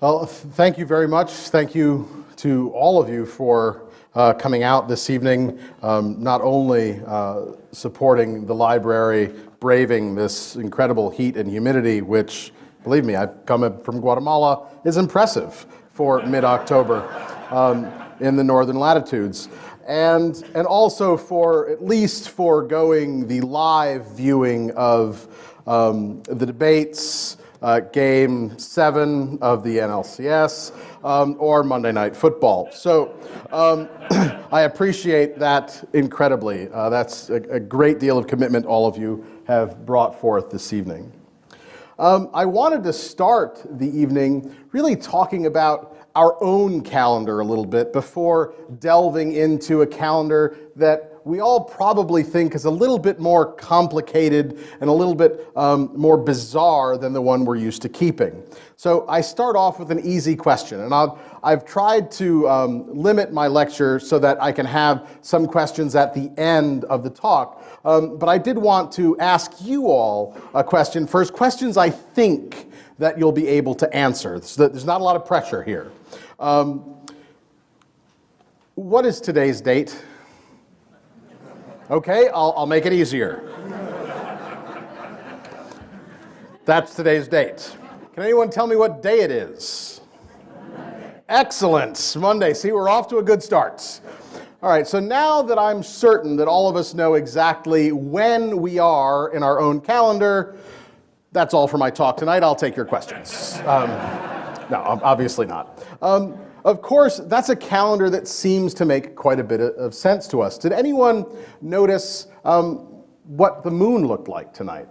Well, thank you very much. Thank you to all of you for coming out this evening, not only supporting the library, braving this incredible heat and humidity, which, believe me, I've come from Guatemala, is impressive for mid-October in the northern latitudes. And also for at least foregoing the live viewing of the debates, Game 7 of the NLCS, or Monday Night Football. So I appreciate that incredibly. That's a great deal of commitment all of you have brought forth this evening. I wanted to start the evening really talking about our own calendar a little bit before delving into a calendar that we all probably think is a little bit more complicated and a little bit more bizarre than the one we're used to keeping. So I start off with an easy question, and I've tried to limit my lecture so that I can have some questions at the end of the talk, but I did want to ask you all a question first, questions I think that you'll be able to answer. There's not a lot of pressure here. What is today's date? Okay, I'll make it easier. That's today's date. Can anyone tell me what day it is? Excellent, Monday. See, we're off to a good start. All right, so now that I'm certain that all of us know exactly when we are in our own calendar, that's all for my talk tonight. I'll take your questions. No, obviously not. Of course, that's a calendar that seems to make quite a bit of sense to us. Did anyone notice what the moon looked like tonight?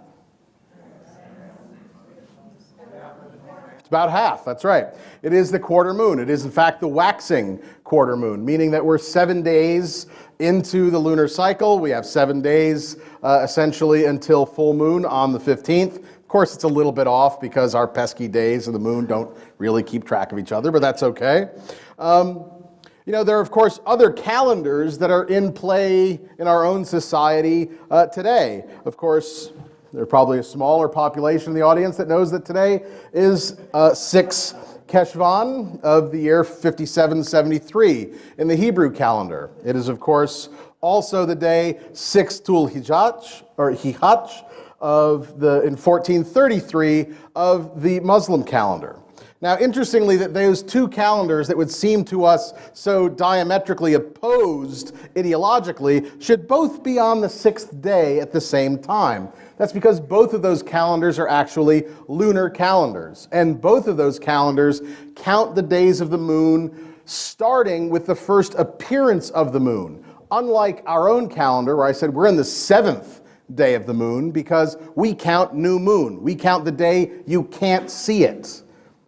It's about half, that's right. It is the quarter moon. It is, in fact, the waxing quarter moon, meaning that we're 7 days into the lunar cycle. We have 7 days, essentially, until full moon on the 15th. Of course, it's a little bit off because our pesky days of the moon don't really keep track of each other, but that's okay. There are, of course, other calendars that are in play in our own society today. Of course, there's probably a smaller population in the audience that knows that today is 6 Keshvan of the year 5773 in the Hebrew calendar. It is, of course, also the day 6 Tul Hijjah, or Hijjah, in 1433 of the Muslim calendar. Now, interestingly, that those two calendars that would seem to us so diametrically opposed ideologically should both be on the 6th day at the same time. That's because both of those calendars are actually lunar calendars, and both of those calendars count the days of the moon starting with the first appearance of the moon. Unlike our own calendar, where I said we're in the 7th day of the moon because we count new moon. We count the day you can't see it.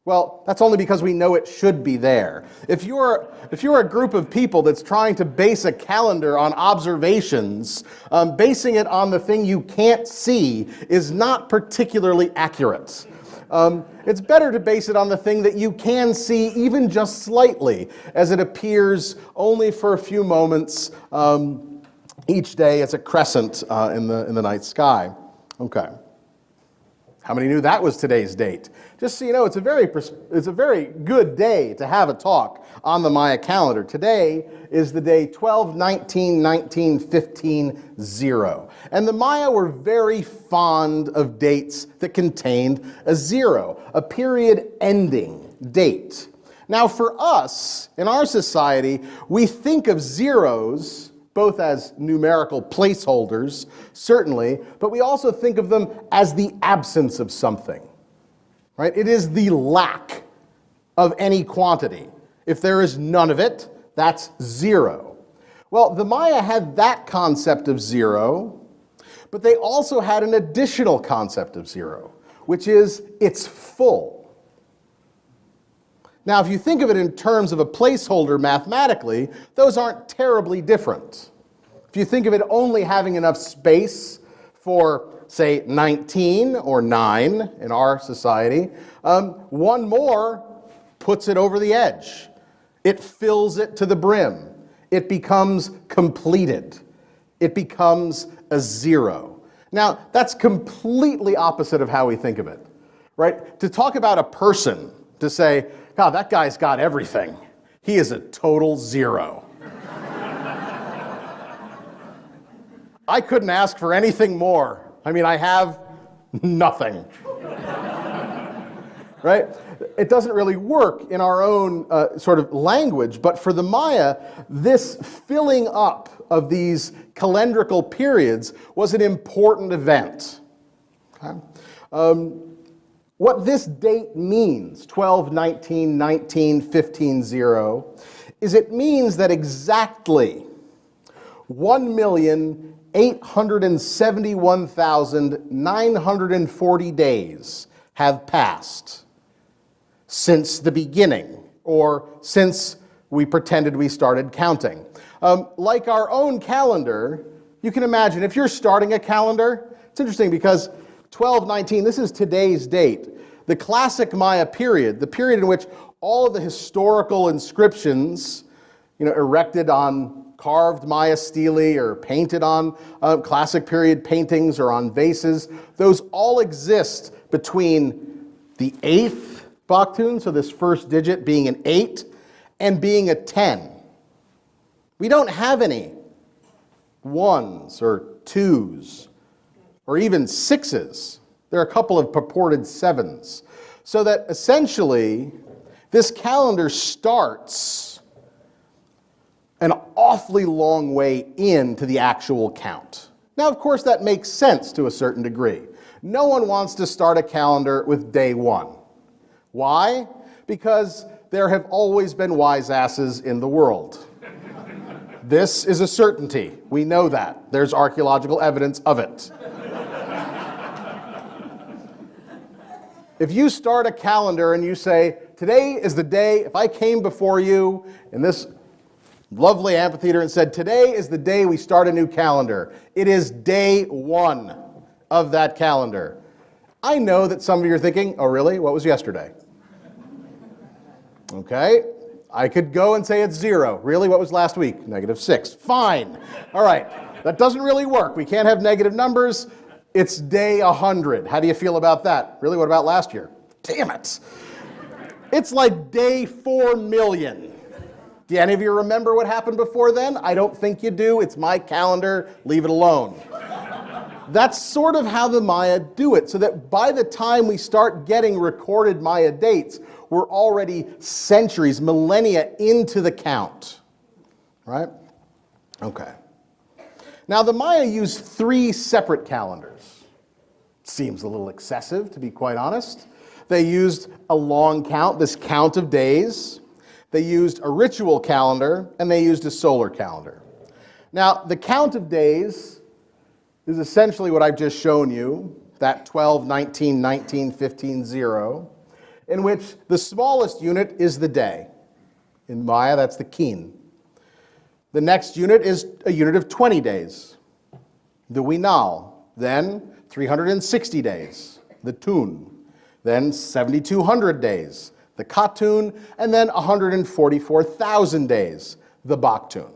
Well, that's only because we know it should be there. If you're a group of people that's trying to base a calendar on observations, basing it on the thing you can't see is not particularly accurate. It's better to base it on the thing that you can see even just slightly, as it appears only for a few moments each day as a crescent in the night sky. Okay. How many knew that was today's date? Just so you know, it's a very good day to have a talk on the Maya calendar. Today is the day 12/19/1915 And the Maya were very fond of dates that contained a zero, a period-ending date. Now, for us, in our society, we think of zeros both as numerical placeholders, certainly, but we also think of them as the absence of something, right? It is the lack of any quantity. If there is none of it, that's zero. Well, the Maya had that concept of zero, but they also had an additional concept of zero, which is it's full. Now, if you think of it in terms of a placeholder mathematically, those aren't terribly different. If you think of it only having enough space for, say, 19 or 9 in our society, one more puts it over the edge. It fills it to the brim. It becomes completed. It becomes a zero. Now, that's completely opposite of how we think of it, right? To talk about a person, to say, God, that guy's got everything. He is a total zero. I couldn't ask for anything more. I mean, I have nothing. Right? It doesn't really work in our own sort of language, but for the Maya, this filling up of these calendrical periods was an important event. Okay? What this date means, 12, 19, 19, 15, 0, is it means that exactly 1,871,940 days have passed since the beginning, or since we pretended we started counting. Like our own calendar, you can imagine if you're starting a calendar, it's interesting because 1219, this is today's date. The classic Maya period, the period in which all of the historical inscriptions, erected on carved Maya stele or painted on classic period paintings or on vases, those all exist between the 8th Baktun, so this first digit being an 8, and being a 10. We don't have any 1s or 2s or even 6s. There are a couple of purported 7s. So that essentially, this calendar starts an awfully long way into the actual count. Now, of course, that makes sense to a certain degree. No one wants to start a calendar with day 1. Why? Because there have always been wise asses in the world. This is a certainty. We know that. There's archaeological evidence of it. If you start a calendar and you say, today is the day, if I came before you in this lovely amphitheater and said, today is the day we start a new calendar, it is day 1 of that calendar. I know that some of you are thinking, oh really? What was yesterday? Okay, I could go and say it's 0. Really, what was last week? -6. Fine. All right, that doesn't really work. We can't have negative numbers. It's day 100. How do you feel about that? Really, what about last year? Damn it. It's like day 4 million. Do any of you remember what happened before then? I don't think you do. It's my calendar. Leave it alone. That's sort of how the Maya do it, so that by the time we start getting recorded Maya dates, we're already centuries, millennia into the count. Right? Okay. Now, the Maya used 3 separate calendars. Seems a little excessive, to be quite honest. They used a long count, this count of days. They used a ritual calendar, and they used a solar calendar. Now, the count of days is essentially what I've just shown you, that 12, 19, 19, 15, 0, in which the smallest unit is the day. In Maya, that's the kin. The next unit is a unit of 20 days, the winal. Then 360 days, the tun. Then 7,200 days, the katun. And then 144,000 days, the baktun.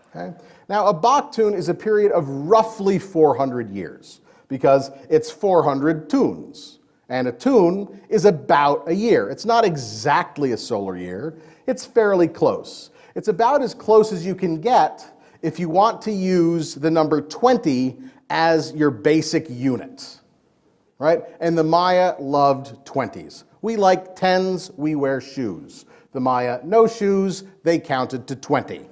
Okay? Now, a baktun is a period of roughly 400 years because it's 400 tuns. And a tun is about a year. It's not exactly a solar year. It's fairly close. It's about as close as you can get if you want to use the number 20 as your basic unit. Right? And the Maya loved 20s. We like 10s, we wear shoes. The Maya, no shoes, they counted to 20.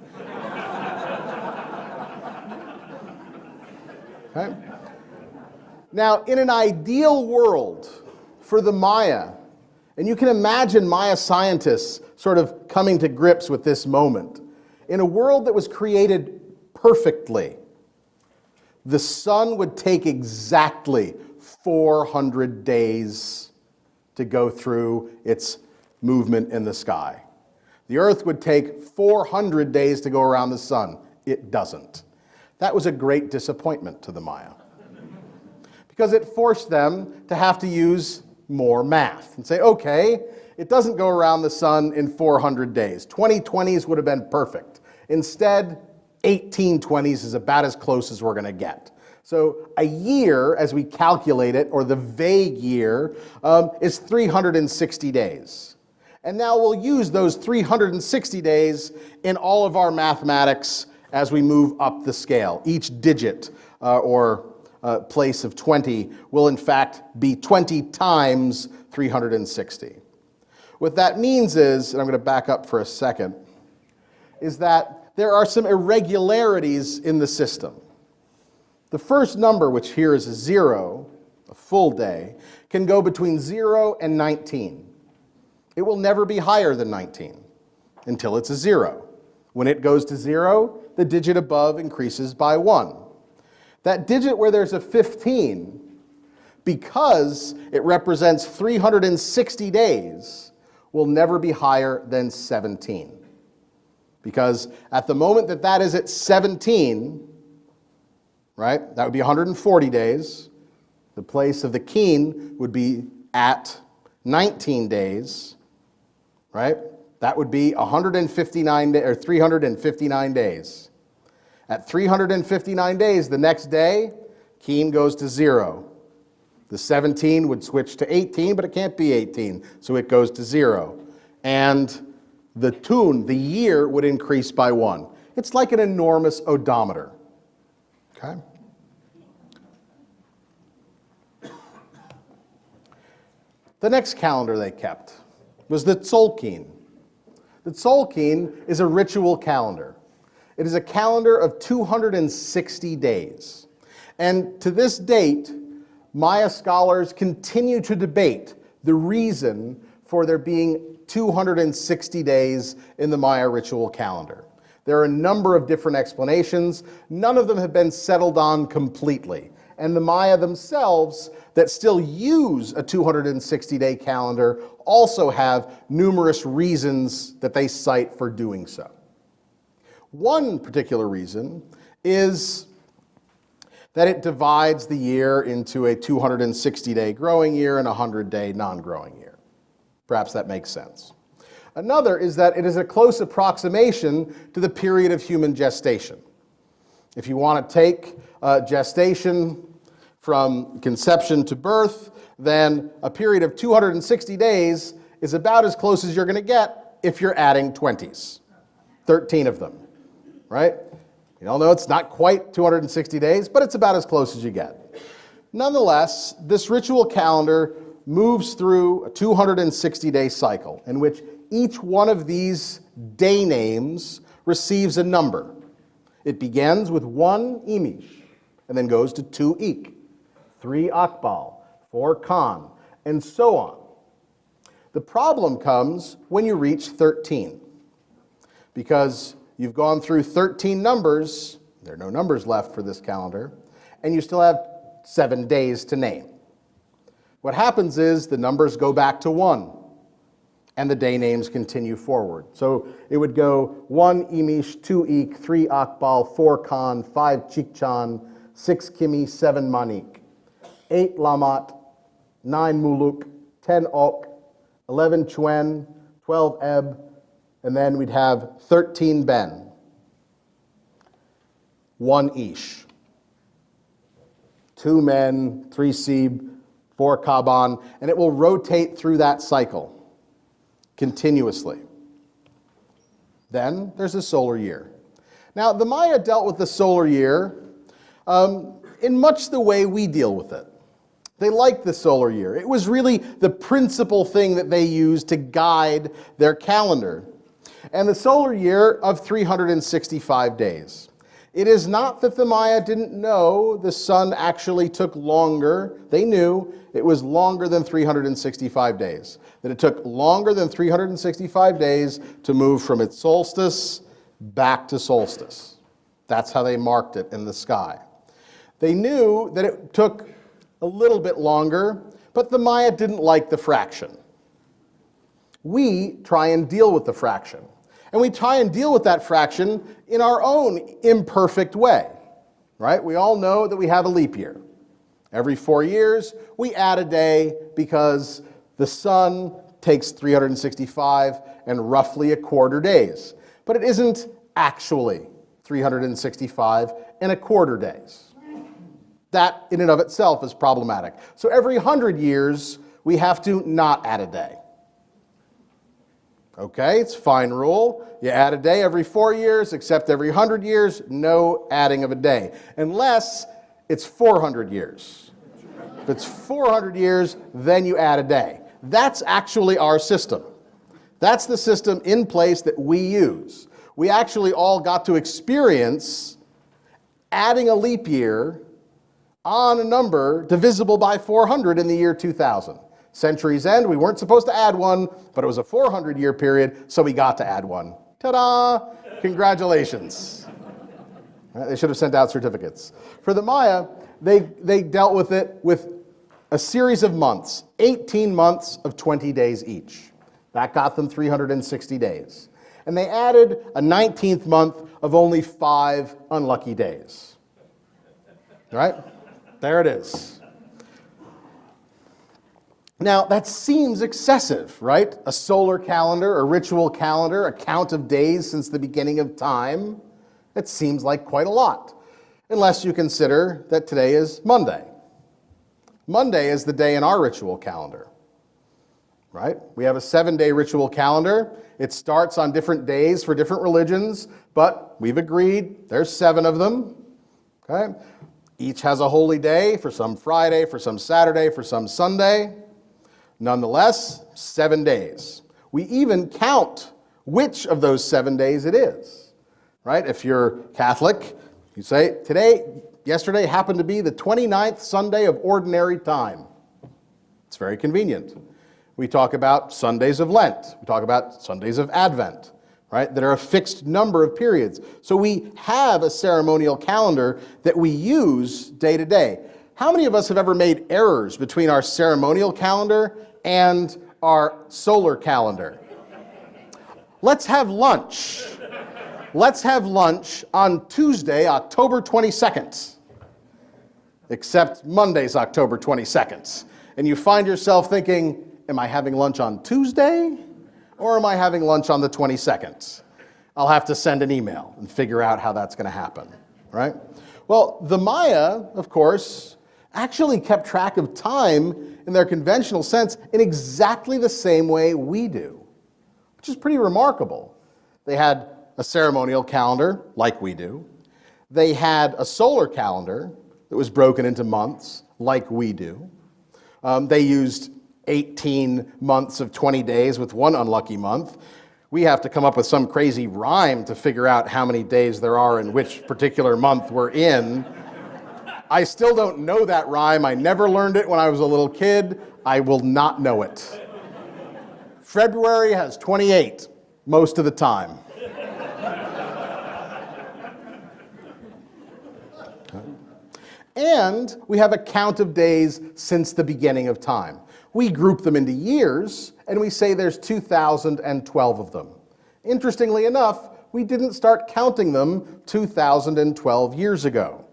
Okay? Now, in an ideal world for the Maya, and you can imagine Maya scientists sort of coming to grips with this moment, in a world that was created perfectly, the sun would take exactly 400 days to go through its movement in the sky. The Earth would take 400 days to go around the sun. It doesn't. That was a great disappointment to the Maya, because it forced them to have to use more math and say, okay, it doesn't go around the sun in 400 days. 2020s would have been perfect. Instead, 1820s is about as close as we're going to get. So a year, as we calculate it, or the vague year, is 360 days. And now we'll use those 360 days in all of our mathematics as we move up the scale. Each digit or place of 20 will in fact be 20 times 360. What that means is, and I'm going to back up for a second, is that there are some irregularities in the system. The first number, which here is 0, a full day, can go between 0 and 19. It will never be higher than 19 until it's a 0. When it goes to 0, the digit above increases by 1. That digit where there's a 15, because it represents 360 days, will never be higher than 17. Because at the moment that that is at 17, right, that would be 140 days. The place of the keen would be at 19 days, right? That would be 159 or 359 days. At 359 days, the next day, keen goes to 0. The 17 would switch to 18, but it can't be 18, so it goes to 0. And the tune, the year, would increase by 1. It's like an enormous odometer. Okay? The next calendar they kept was the Xultun. The Xultun is a ritual calendar. It is a calendar of 260 days. And to this date, Maya scholars continue to debate the reason for there being 260 days in the Maya ritual calendar. There are a number of different explanations. None of them have been settled on completely. And the Maya themselves, that still use a 260-day calendar, also have numerous reasons that they cite for doing so. One particular reason is that it divides the year into a 260-day growing year and a 100-day non-growing year. Perhaps that makes sense. Another is that it is a close approximation to the period of human gestation. If you want to take gestation from conception to birth, then a period of 260 days is about as close as you're going to get if you're adding 20s, 13 of them, right? You all know it's not quite 260 days, but it's about as close as you get. Nonetheless, this ritual calendar moves through a 260-day cycle in which each one of these day names receives a number. It begins with 1 imish and then goes to 2 ik, 3 akbal, 4 khan, and so on. The problem comes when you reach 13, because you've gone through 13 numbers, there are no numbers left for this calendar, and you still have 7 days to name. What happens is the numbers go back to 1, and the day names continue forward. So it would go 1 imish, 2 ik, 3 akbal, 4 khan, 5 chikchan, 6 kimi, 7 manik, 8 lamat, 9 muluk, 10 ok, 11 chuen, 12 eb, and then we'd have 13 ben, 1 ish, 2 men, 3 sib, 4 kaban, and it will rotate through that cycle continuously. Then there's a solar year. Now, the Maya dealt with the solar year in much the way we deal with it. They liked the solar year. It was really the principal thing that they used to guide their calendar. And the solar year of 365 days. It is not that the Maya didn't know the sun actually took longer. They knew it was longer than 365 days. That it took longer than 365 days to move from its solstice back to solstice. That's how they marked it in the sky. They knew that it took a little bit longer, but the Maya didn't like the fraction. We try and deal with the fraction. And we try and deal with that fraction in our own imperfect way, right? We all know that we have a leap year. Every 4 years, we add a day because the sun takes 365 and roughly a quarter days. But it isn't actually 365 and a quarter days. That in and of itself is problematic. So every 100 years, we have to not add a day. Okay, it's a fine rule. You add a day every 4 years, except every 100 years, no adding of a day. Unless it's 400 years. If it's 400 years, then you add a day. That's actually our system. That's the system in place that we use. We actually all got to experience adding a leap year on a number divisible by 400 in the year 2000. Century's End, we weren't supposed to add one, but it was a 400-year period, so we got to add one. Ta-da! Congratulations. They should have sent out certificates. For the Maya, they dealt with it with a series of months, 18 months of 20 days each. That got them 360 days. And they added a 19th month of only 5 unlucky days. Right? There it is. Now, that seems excessive, right? A solar calendar, a ritual calendar, a count of days since the beginning of time. It seems like quite a lot, unless you consider that today is Monday. Monday is the day in our ritual calendar, right? We have a 7-day ritual calendar. It starts on different days for different religions, but we've agreed there's 7 of them, okay? Each has a holy day, for some Friday, for some Saturday, for some Sunday. Nonetheless, 7 days. We even count which of those 7 days it is, right? If you're Catholic, you say, yesterday happened to be the 29th Sunday of ordinary time. It's very convenient. We talk about Sundays of Lent. We talk about Sundays of Advent, right? That are a fixed number of periods. So we have a ceremonial calendar that we use day to day. How many of us have ever made errors between our ceremonial calendar and our solar calendar? Let's have lunch. Let's have lunch on Tuesday, October 22nd. Except Monday's October 22nd. And you find yourself thinking, am I having lunch on Tuesday or am I having lunch on the 22nd? I'll have to send an email and figure out how that's going to happen, right? Well, the Maya, of course, actually kept track of time in their conventional sense in exactly the same way we do, which is pretty remarkable. They had a ceremonial calendar, like we do. They had a solar calendar that was broken into months, like we do. They used 18 months of 20 days with one unlucky month. We have to come up with some crazy rhyme to figure out how many days there are in which particular month we're in. I still don't know that rhyme. I never learned it when I was a little kid. I will not know it. February has 28 most of the time. And we have a count of days since the beginning of time. We group them into years, and we say there's 2012 of them. Interestingly enough, we didn't start counting them 2012 years ago.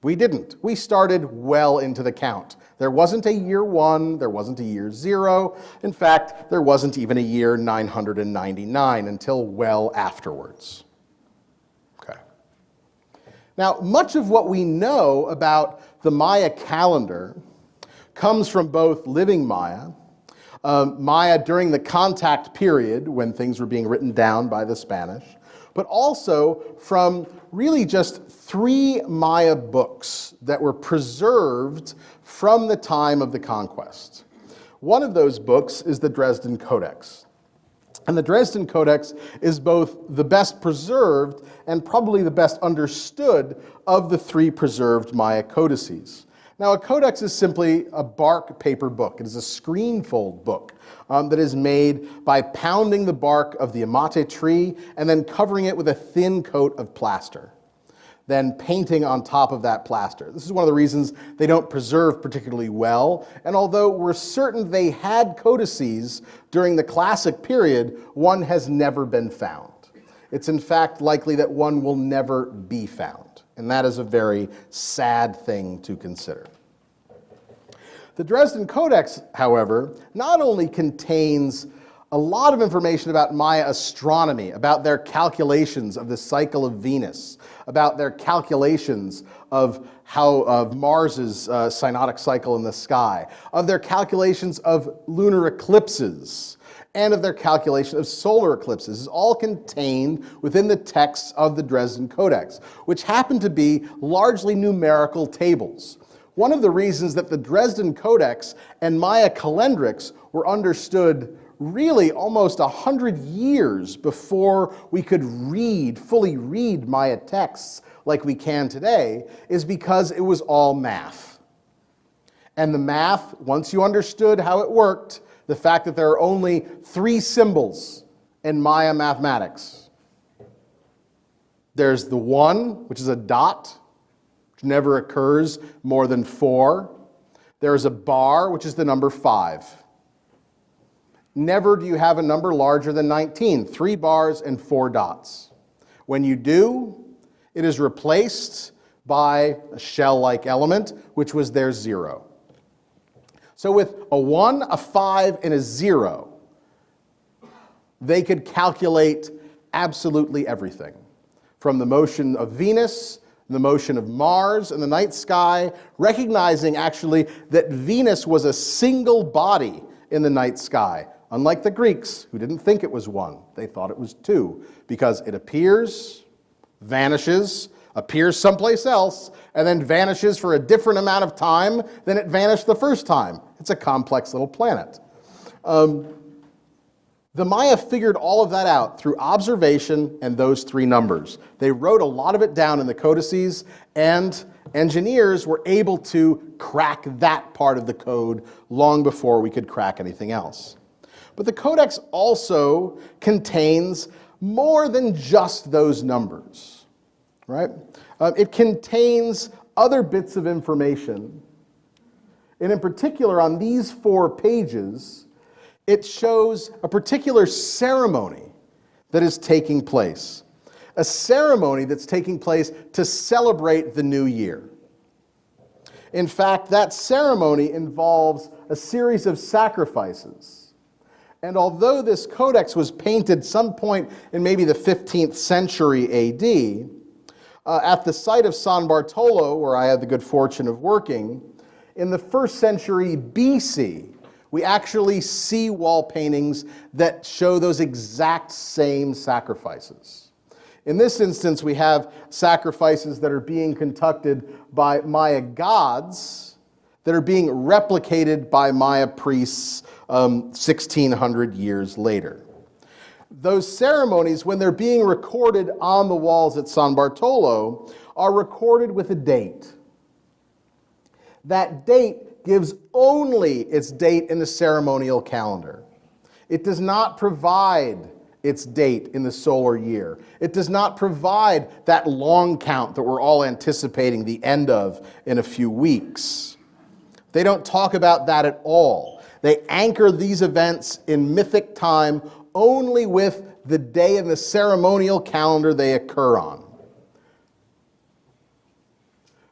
We didn't. We started well into the count. There wasn't a year 1, there wasn't a year 0. In fact, there wasn't even a year 999 until well afterwards. Okay. Now, much of what we know about the Maya calendar comes from both living Maya, Maya during the contact period when things were being written down by the Spanish, but also from really just 3 Maya books that were preserved from the time of the conquest. One of those books is the Dresden Codex. And the Dresden Codex is both the best preserved and probably the best understood of the 3 preserved Maya codices. Now, a codex is simply a bark paper book. It is a screenfold book that is made by pounding the bark of the amate tree and then covering it with a thin coat of plaster, then painting on top of that plaster. This is one of the reasons they don't preserve particularly well, and although we're certain they had codices during the classic period, one has never been found. It's in fact likely that one will never be found. And that is a very sad thing to consider. The Dresden Codex, however, not only contains a lot of information about Maya astronomy, about their calculations of the cycle of Venus, about their calculations of Mars's synodic cycle in the sky, of their calculations of lunar eclipses, and of their calculation of solar eclipses, is all contained within the texts of the Dresden Codex, which happen to be largely numerical tables. One of the reasons that the Dresden Codex and Maya calendrics were understood really almost 100 years before we could fully read Maya texts like we can today, is because it was all math. And the math, once you understood how it worked, the fact that there are only 3 symbols in Maya mathematics. There's the 1, which is a dot, which never occurs more than 4. There's a bar, which is the number 5. Never do you have a number larger than 19, 3 bars and 4 dots. When you do, it is replaced by a shell-like element, which was their 0. So with a 1, a 5, and a 0, they could calculate absolutely everything. From the motion of Venus, the motion of Mars in the night sky, recognizing actually that Venus was a single body in the night sky, unlike the Greeks, who didn't think it was 1. They thought it was 2, because it appears, vanishes, appears someplace else, and then vanishes for a different amount of time than it vanished the first time. It's a complex little planet. The Maya figured all of that out through observation and those 3 numbers. They wrote a lot of it down in the codices, and engineers were able to crack that part of the code long before we could crack anything else. But the Codex also contains more than just those numbers, right? It contains other bits of information. And in particular, on these 4 pages, it shows a particular ceremony that is taking place. A ceremony that's taking place to celebrate the new year. In fact, that ceremony involves a series of sacrifices. And although this codex was painted some point in maybe the 15th century AD, at the site of San Bartolo, where I had the good fortune of working, in the 1st century BC, we actually see wall paintings that show those exact same sacrifices. In this instance, we have sacrifices that are being conducted by Maya gods that are being replicated by Maya priests 1,600 years later. Those ceremonies, when they're being recorded on the walls at San Bartolo, are recorded with a date. That date gives only its date in the ceremonial calendar. It does not provide its date in the solar year. It does not provide that long count that we're all anticipating the end of in a few weeks. They don't talk about that at all. They anchor these events in mythic time only with the day in the ceremonial calendar they occur on.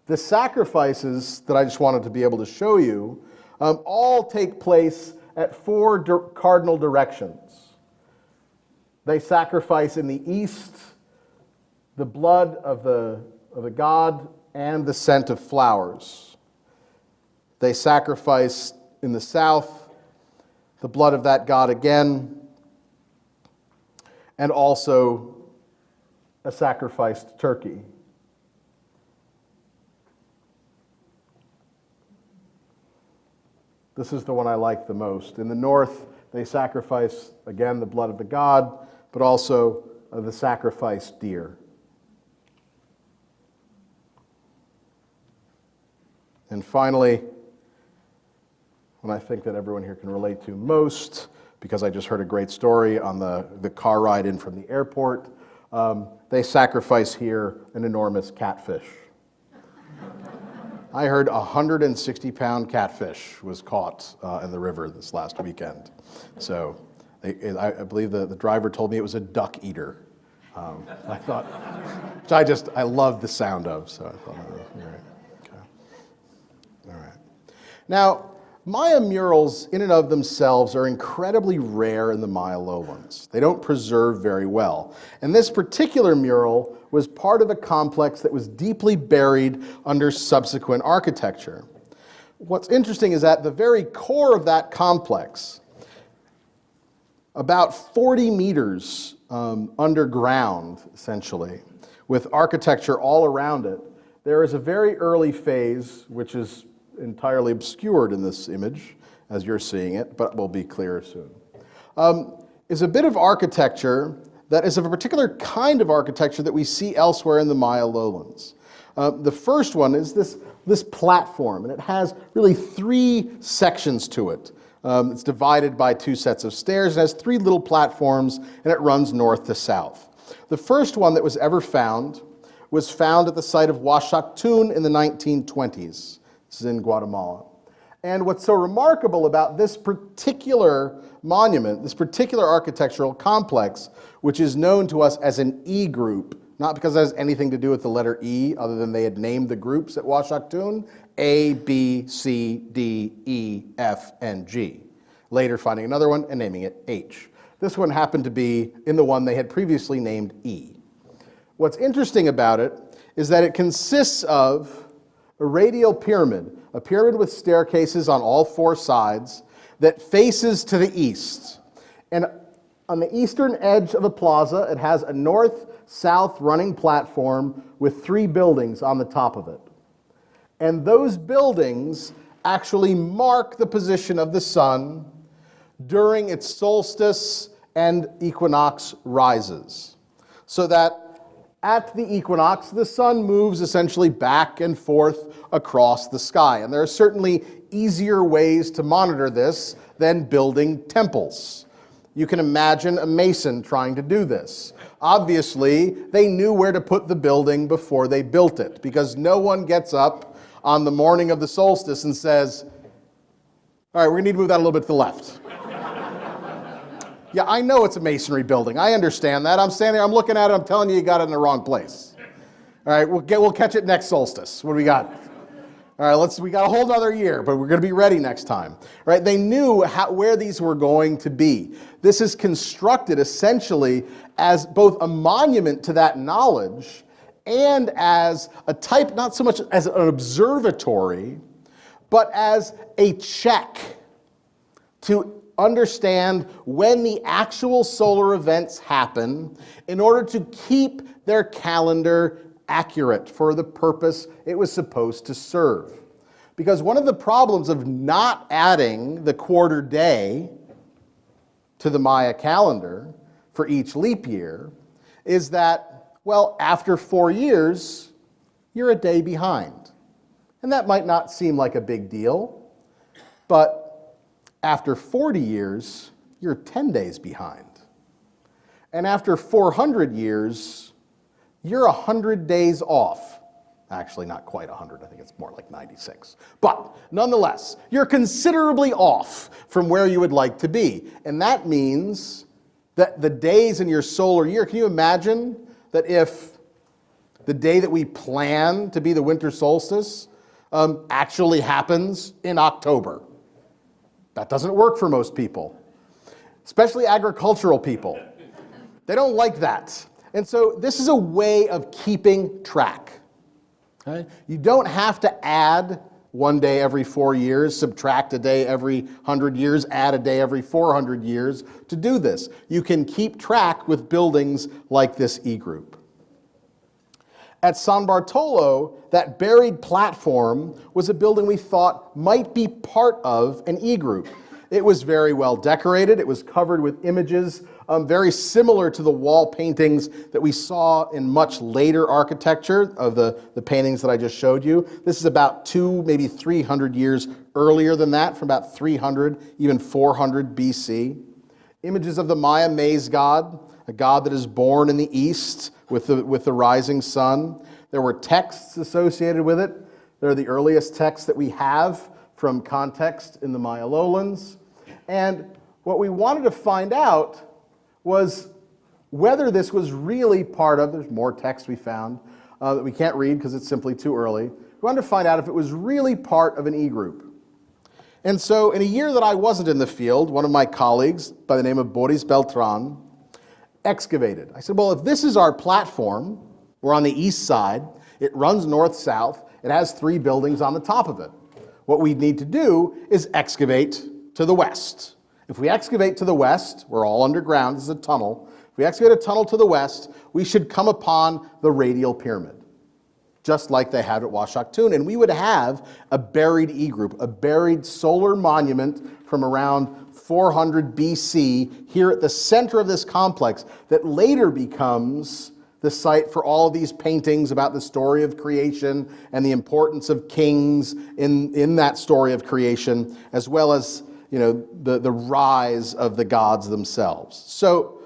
The sacrifices that I just wanted to be able to show you all take place at 4 cardinal directions. They sacrifice in the east the blood of the god and the scent of flowers. They sacrifice in the south the blood of that god again, and also a sacrificed turkey. This is the one I like the most. In the north, they sacrifice, again, the blood of the god, but also the sacrificed deer. And finally, one I think that everyone here can relate to most, because I just heard a great story on the car ride in from the airport, they sacrifice here an enormous catfish. I heard a 160-pound catfish was caught in the river this last weekend. So I believe the driver told me it was a duck eater. I thought, which I love the sound of, so I thought, all right. Okay. All right. Now, Maya murals in and of themselves are incredibly rare in the Maya lowlands. They don't preserve very well. And this particular mural was part of a complex that was deeply buried under subsequent architecture. What's interesting is that the very core of that complex, about 40 meters underground, essentially, with architecture all around it, there is a very early phase, which is entirely obscured in this image, as you're seeing it, but will be clearer soon, is a bit of architecture that is of a particular kind of architecture that we see elsewhere in the Maya lowlands. The first one is this platform, and it has really 3 sections to it. It's divided by 2 sets of stairs. It has 3 little platforms, and it runs north to south. The first one that was ever found was found at the site of Xultun in the 1920s. This is in Guatemala. And what's so remarkable about this particular monument, this particular architectural complex, which is known to us as an E group, not because it has anything to do with the letter E, other than they had named the groups at Xultun, A, B, C, D, E, F, and G. Later finding another one and naming it H. This one happened to be in the one they had previously named E. What's interesting about it is that it consists of a radial pyramid, a pyramid with staircases on all 4 sides that faces to the east. And on the eastern edge of the plaza, it has a north-south running platform with 3 buildings on the top of it. And those buildings actually mark the position of the sun during its solstice and equinox rises. So that at the equinox, the sun moves essentially back and forth across the sky. And there are certainly easier ways to monitor this than building temples. You can imagine a mason trying to do this. Obviously, they knew where to put the building before they built it, because no one gets up on the morning of the solstice and says, all right, we're going to need to move that a little bit to the left. Yeah, I know it's a masonry building. I understand that. I'm standing there, I'm looking at it, I'm telling you, you got it in the wrong place. All right, we'll catch it next solstice. What do we got? All right, we got a whole other year, but we're going to be ready next time. Right? They knew where these were going to be. This is constructed essentially as both a monument to that knowledge and as a type, not so much as an observatory, but as a check to understand when the actual solar events happen in order to keep their calendar accurate for the purpose it was supposed to serve. Because one of the problems of not adding the quarter day to the Maya calendar for each leap year is that, well, after 4 years, you're a day behind. And that might not seem like a big deal, but after 40 years, you're 10 days behind. And after 400 years, you're 100 days off. Actually, not quite 100. I think it's more like 96. But nonetheless, you're considerably off from where you would like to be. And that means that the days in your solar year, can you imagine that if the day that we plan to be the winter solstice actually happens in October? That doesn't work for most people, especially agricultural people. They don't like that. And so this is a way of keeping track. Okay? You don't have to add 1 day every 4 years, subtract a day every 100 years, add a day every 400 years to do this. You can keep track with buildings like this E group. At San Bartolo, that buried platform was a building we thought might be part of an E group. It was very well decorated. It was covered with images very similar to the wall paintings that we saw in much later architecture of the paintings that I just showed you. This is about 200, maybe 300 years earlier than that, from about 300, even 400 BC. Images of the Maya maize god, a god that is born in the east with the rising sun. There were texts associated with it. They're the earliest texts that we have from context in the Maya lowlands. And what we wanted to find out was whether this was really part of, there's more text we found that we can't read because it's simply too early. We wanted to find out if it was really part of an E group. And so in a year that I wasn't in the field, one of my colleagues by the name of Boris Beltran excavated. I said, well, if this is our platform, we're on the east side, it runs north-south, it has 3 buildings on the top of it. What we need to do is excavate to the west. If we excavate to the west, we're all underground, this is a tunnel. If we excavate a tunnel to the west, we should come upon the radial pyramid, just like they had at Xultun. And we would have a buried E group, a buried solar monument from around 400 BC here at the center of this complex that later becomes the site for all of these paintings about the story of creation and the importance of kings in that story of creation, as well as the rise of the gods themselves. So,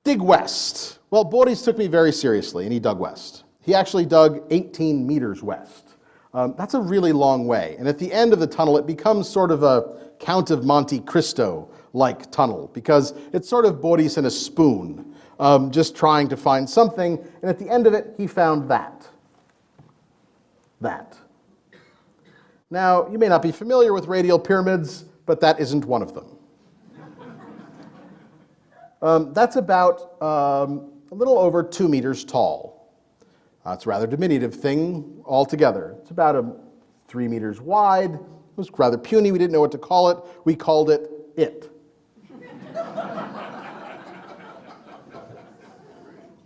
dig west. Well, Boris took me very seriously, and he dug west. He actually dug 18 meters west. That's a really long way. And at the end of the tunnel, it becomes sort of a Count of Monte Cristo-like tunnel, because it's sort of Boris in a spoon, just trying to find something. And at the end of it, he found that. That. Now, you may not be familiar with radial pyramids, but that isn't one of them. That's about a little over 2 meters tall. It's a rather diminutive thing altogether. It's about 3 meters wide. It was rather puny. We didn't know what to call it. We called it it.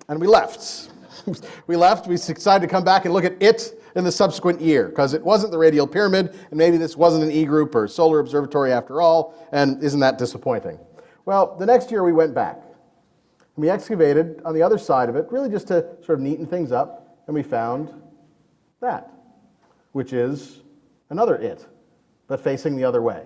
And we left. We decided to come back and look at it in the subsequent year, because it wasn't the radial pyramid, and maybe this wasn't an E group or solar observatory after all, and isn't that disappointing? Well, the next year we went back. We excavated on the other side of it, really just to sort of neaten things up, and we found that, which is another it, but facing the other way.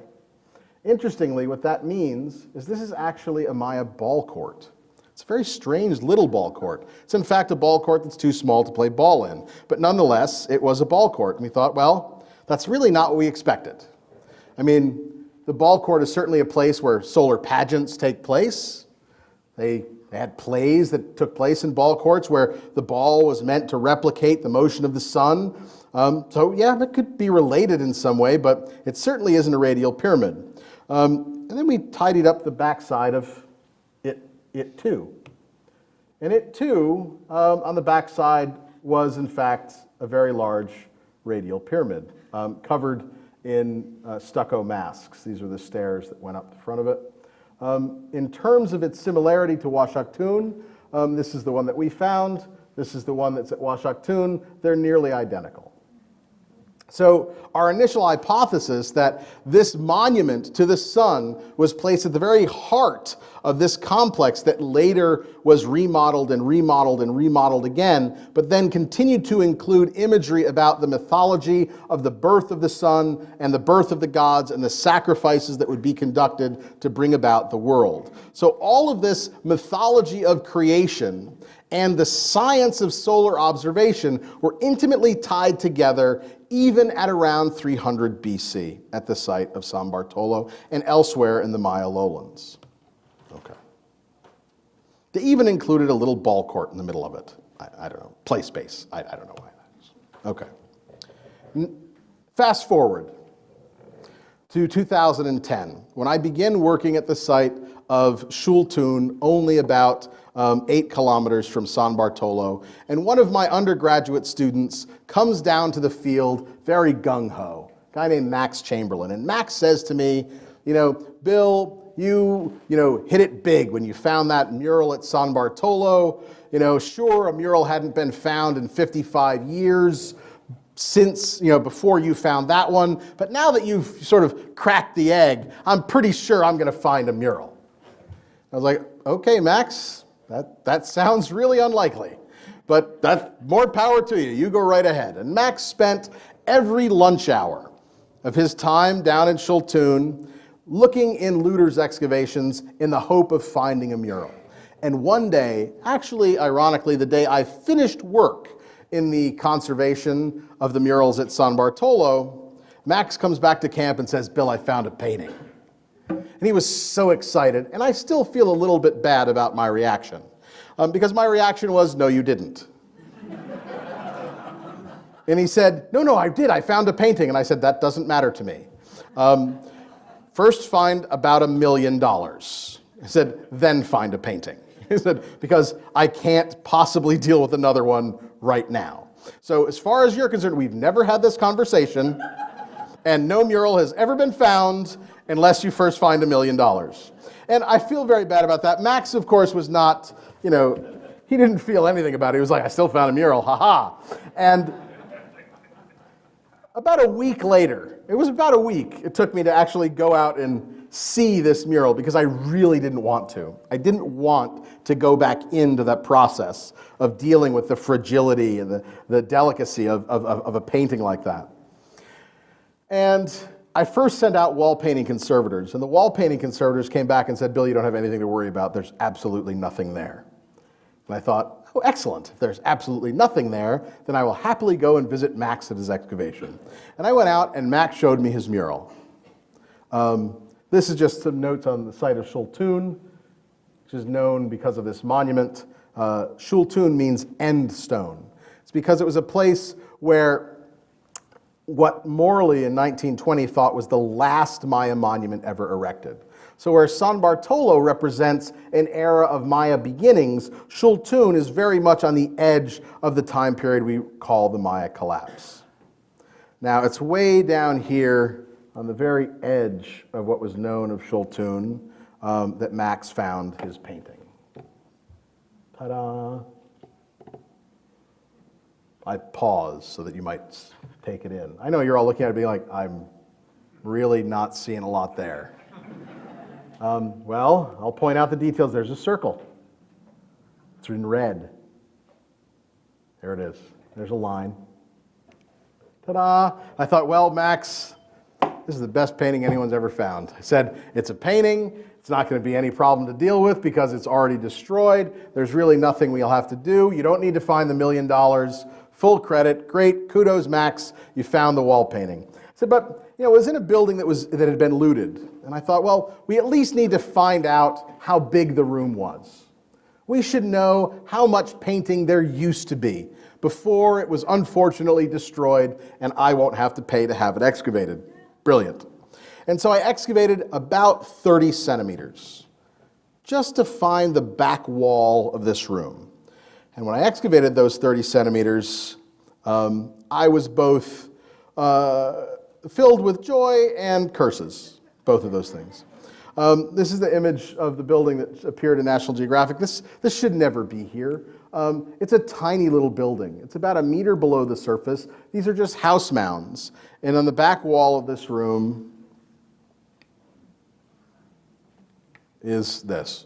Interestingly, what that means is this is actually a Maya ball court. It's a very strange little ball court. It's in fact a ball court that's too small to play ball in. But nonetheless, it was a ball court. And we thought, well, that's really not what we expected. I mean, the ball court is certainly a place where solar pageants take place. They had plays that took place in ball courts where the ball was meant to replicate the motion of the sun. So yeah, it could be related in some way, but it certainly isn't a radial pyramid. And then we tidied up the backside of it too. And it too, on the backside, was in fact a very large radial pyramid, covered in stucco masks. These are the stairs that went up the front of it. In terms of its similarity to Xultun, this is the one that we found. This is the one that's at Xultun. They're nearly identical. So our initial hypothesis that this monument to the sun was placed at the very heart of this complex that later was remodeled and remodeled and remodeled again, but then continued to include imagery about the mythology of the birth of the sun and the birth of the gods and the sacrifices that would be conducted to bring about the world. So all of this mythology of creation and the science of solar observation were intimately tied together even at around 300 BC at the site of San Bartolo and elsewhere in the Maya lowlands. Okay. They even included a little ball court in the middle of it. I don't know, play space. I don't know why that is. Okay. Fast forward to 2010, when I began working at the site of Xultun, only about 8 kilometers from San Bartolo, and one of my undergraduate students comes down to the field very gung-ho, a guy named Max Chamberlain. And Max says to me, Bill, you hit it big when you found that mural at San Bartolo. Sure, a mural hadn't been found in 55 years since, before you found that one, but now that you've sort of cracked the egg, I'm pretty sure I'm going to find a mural. I was like, okay, Max, that sounds really unlikely, but more power to you. You go right ahead. And Max spent every lunch hour of his time down in Xultun looking in Luder's excavations in the hope of finding a mural. And one day, actually, ironically, the day I finished work in the conservation of the murals at San Bartolo, Max comes back to camp and says, Bill, I found a painting. And he was so excited, and I still feel a little bit bad about my reaction, because my reaction was, no, you didn't. And he said, no, I did, I found a painting. And I said, that doesn't matter to me. First find about $1 million. He said, then find a painting. He said, because I can't possibly deal with another one right now. So as far as you're concerned, we've never had this conversation, and no mural has ever been found unless you first find $1 million. And I feel very bad about that. Max, of course, was not, he didn't feel anything about it. He was like, I still found a mural, haha. And about a week later, it was about a week, it took me to actually go out and see this mural because I really didn't want to. I didn't want to go back into that process of dealing with the fragility and the delicacy of a painting like that. And I first sent out wall painting conservators, and the wall painting conservators came back and said, Bill, you don't have anything to worry about. There's absolutely nothing there. And I thought, oh, excellent. If there's absolutely nothing there, then I will happily go and visit Max at his excavation. And I went out, and Max showed me his mural. This is just some notes on the site of Xultun, which is known because of this monument. Xultun means end stone. It's because it was a place where what Morley in 1920 thought was the last Maya monument ever erected. So where San Bartolo represents an era of Maya beginnings, Xultun is very much on the edge of the time period we call the Maya collapse. Now it's way down here on the very edge of what was known of Xultun that Max found his painting. Ta-da! I pause so that you might take it in. I know you're all looking at it being like, I'm really not seeing a lot there. Well, I'll point out the details. There's a circle. It's in red. There it is. There's a line. Ta-da! I thought, well, Max, this is the best painting anyone's ever found. I said, it's a painting. It's not going to be any problem to deal with because it's already destroyed. There's really nothing we'll have to do. You don't need to find the $1 million. Full credit. Great. Kudos, Max. You found the wall painting. I said, but it was in a building that had been looted. And I thought, well, we at least need to find out how big the room was. We should know how much painting there used to be before it was unfortunately destroyed and I won't have to pay to have it excavated. Brilliant. And so I excavated about 30 centimeters just to find the back wall of this room. And when I excavated those 30 centimeters, I was both filled with joy and curses, both of those things. This is the image of the building that appeared in National Geographic. This should never be here. It's a tiny little building. It's about 1 meter below the surface. These are just house mounds. And on the back wall of this room is this.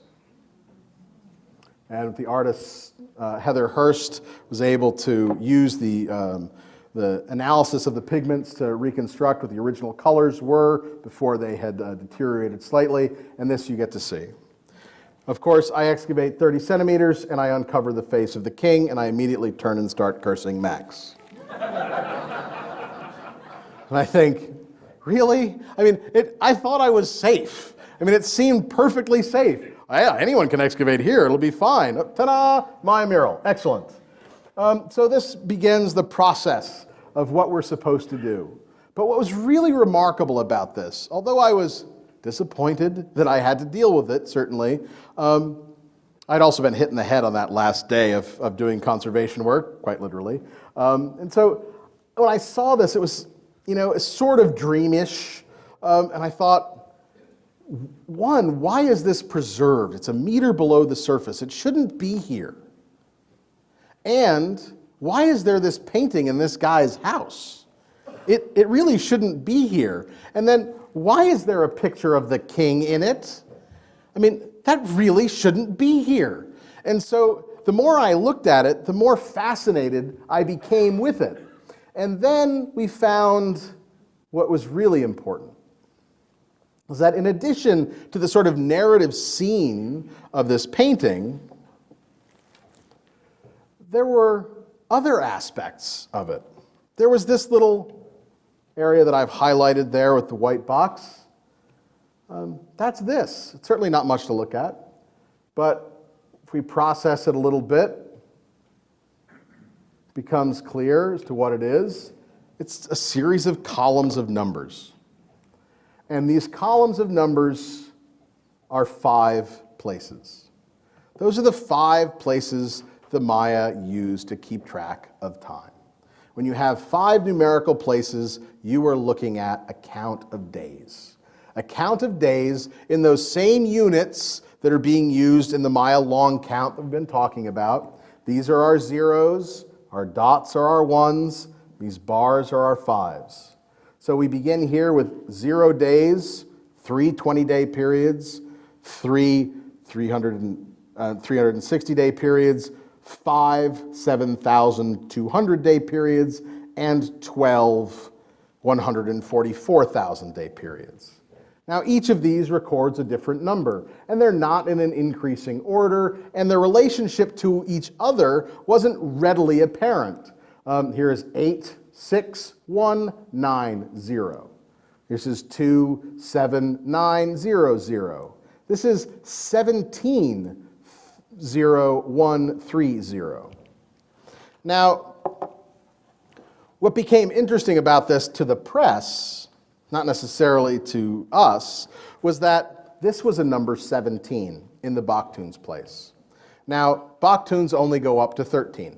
And the artist, Heather Hurst, was able to use the analysis of the pigments to reconstruct what the original colors were before they had deteriorated slightly, and this you get to see. Of course, I excavate 30 centimeters, and I uncover the face of the king, and I immediately turn and start cursing Max. And I think, really? I mean, I thought I was safe. I mean, it seemed perfectly safe. Yeah, anyone can excavate here. It'll be fine. Ta-da! My mural. Excellent. So this begins the process of what we're supposed to do. But what was really remarkable about this, although I was disappointed that I had to deal with it, certainly, I'd also been hit in the head on that last day of doing conservation work, quite literally. And so when I saw this, it was, sort of dreamish. And I thought, one, why is this preserved? It's 1 meter below the surface. It shouldn't be here. And why is there this painting in this guy's house? It really shouldn't be here. And then why is there a picture of the king in it? I mean, that really shouldn't be here. And so the more I looked at it, the more fascinated I became with it. And then we found what was really important. Was that in addition to the sort of narrative scene of this painting, there were other aspects of it. There was this little area that I've highlighted there with the white box. That's this. It's certainly not much to look at, but if we process it a little bit, it becomes clear as to what it is. It's a series of columns of numbers. And these columns of numbers are 5 places. Those are the 5 places the Maya used to keep track of time. When you have 5 numerical places, you are looking at a count of days. A count of days in those same units that are being used in the Maya long count that we've been talking about. These are our zeros, our dots are our ones, these bars are our 5s. So we begin here with 0 days, 3 20-day periods, 3 360-day periods, 5 7,200-day periods, and 12 144,000-day periods. Now, each of these records a different number, and they're not in an increasing order, and their relationship to each other wasn't readily apparent. Here is 8, 6, 1, 9, 0. This is 2, 7, 9, 0, 0. This is 17, 0, 1, 3, 0. Now, what became interesting about this to the press, not necessarily to us, was that this was a number 17 in the Bakhtun's place. Now, Bakhtuns only go up to 13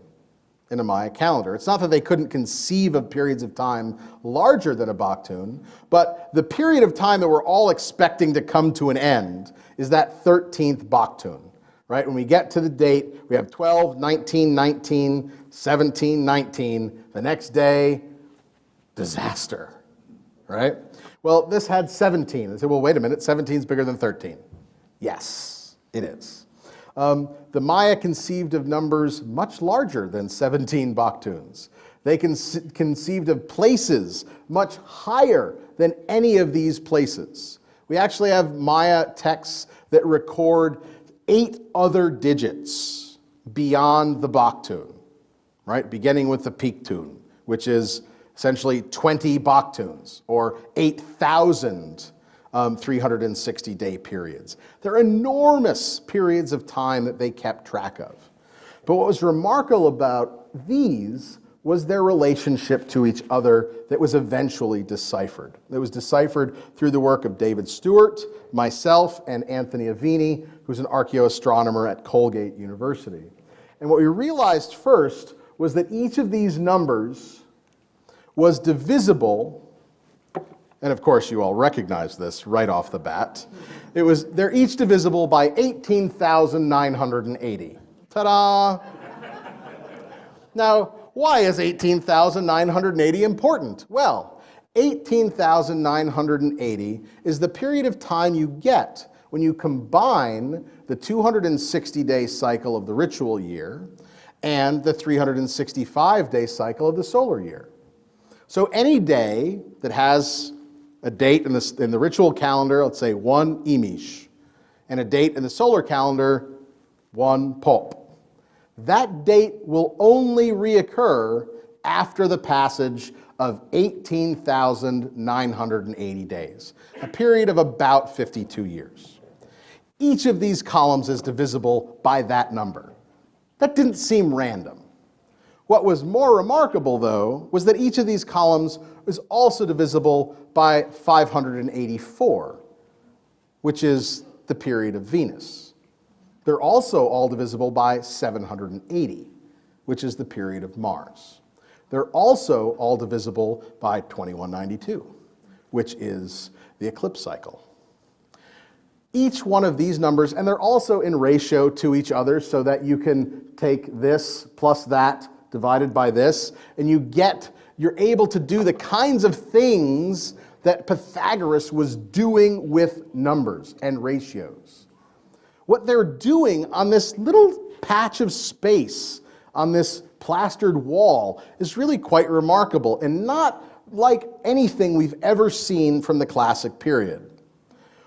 in a Maya calendar. It's not that they couldn't conceive of periods of time larger than a Bakhtun, but the period of time that we're all expecting to come to an end is that 13th Bakhtun, right? When we get to the date, we have 12, 19, 19, 17, 19. The next day, disaster, right? Well, this had 17. They said, well, wait a minute, 17 is bigger than 13. Yes, it is. The Maya conceived of numbers much larger than 17 Bakhtuns. They conceived of places much higher than any of these places. We actually have Maya texts that record 8 other digits beyond the Bakhtun, right? Beginning with the Piktun, which is essentially 20 Bakhtuns, or 8,000 360-day periods. They're enormous periods of time that they kept track of. But what was remarkable about these was their relationship to each other that was eventually deciphered. It was deciphered through the work of David Stewart, myself, and Anthony Avini, who's an archaeoastronomer at Colgate University. And what we realized first was that each of these numbers was divisible. And of course, you all recognize this right off the bat. They're each divisible by 18,980. Ta-da! Now, why is 18,980 important? Well, 18,980 is the period of time you get when you combine the 260-day cycle of the ritual year and the 365-day cycle of the solar year. So any day that has a date in the ritual calendar, let's say 1 Imish, and a date in the solar calendar, 1 Pop. That date will only reoccur after the passage of 18,980 days, a period of about 52 years. Each of these columns is divisible by that number. That didn't seem random. What was more remarkable, though, was that each of these columns is also divisible by 584, which is the period of Venus. They're also all divisible by 780, which is the period of Mars. They're also all divisible by 2192, which is the eclipse cycle. Each one of these numbers, and they're also in ratio to each other so that you can take this plus that divided by this, and you're able to do the kinds of things that Pythagoras was doing with numbers and ratios. What they're doing on this little patch of space on this plastered wall is really quite remarkable and not like anything we've ever seen from the classic period.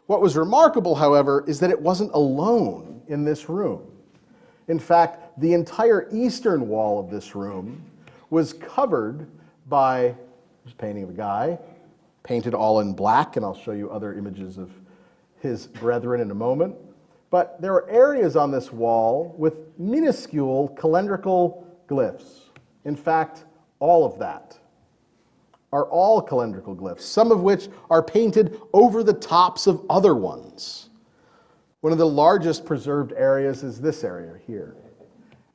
What was remarkable, however, is that it wasn't alone in this room. In fact, the entire eastern wall of this room was covered by this painting of a guy, painted all in black, and I'll show you other images of his brethren in a moment. But there are areas on this wall with minuscule calendrical glyphs. In fact, all of that are all calendrical glyphs, some of which are painted over the tops of other ones. One of the largest preserved areas is this area here.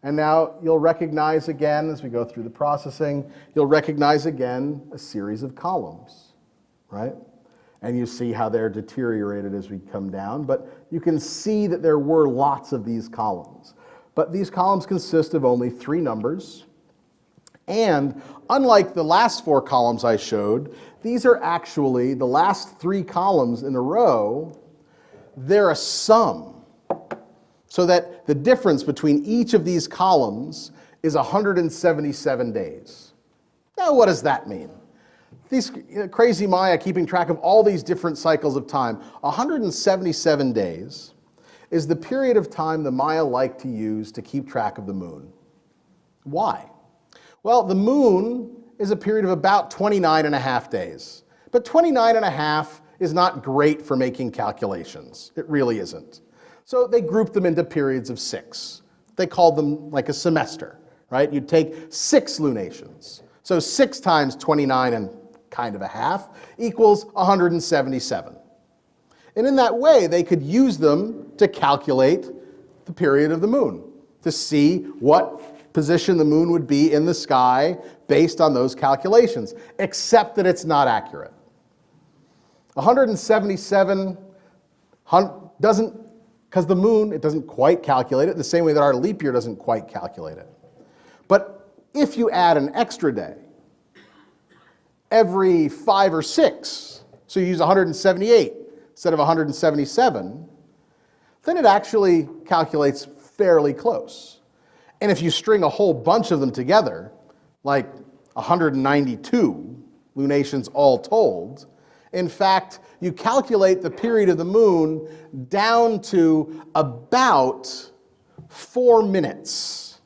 And now you'll recognize again, as we go through the processing, you'll recognize again a series of columns, right? And you see how they're deteriorated as we come down, but you can see that there were lots of these columns. But these columns consist of only 3 numbers, and unlike the last 4 columns I showed, these are actually, the last 3 columns in a row, they're a sum. So that the difference between each of these columns is 177 days. Now, what does that mean? These crazy Maya keeping track of all these different cycles of time. 177 days is the period of time the Maya like to use to keep track of the moon. Why? Well, the moon is a period of about 29 and a half days. But 29 and a half is not great for making calculations. It really isn't. So they grouped them into periods of 6. They called them like a semester, right? You'd take 6 lunations. So 6 times 29 and kind of a half equals 177. And in that way, they could use them to calculate the period of the moon, to see what position the moon would be in the sky based on those calculations, except that it's not accurate. 177 doesn't, because the moon, it doesn't quite calculate it the same way that our leap year doesn't quite calculate it. But if you add an extra day every 5 or 6, so you use 178 instead of 177, then it actually calculates fairly close. And if you string a whole bunch of them together, like 192 lunations all told, in fact, you calculate the period of the moon down to about 4 minutes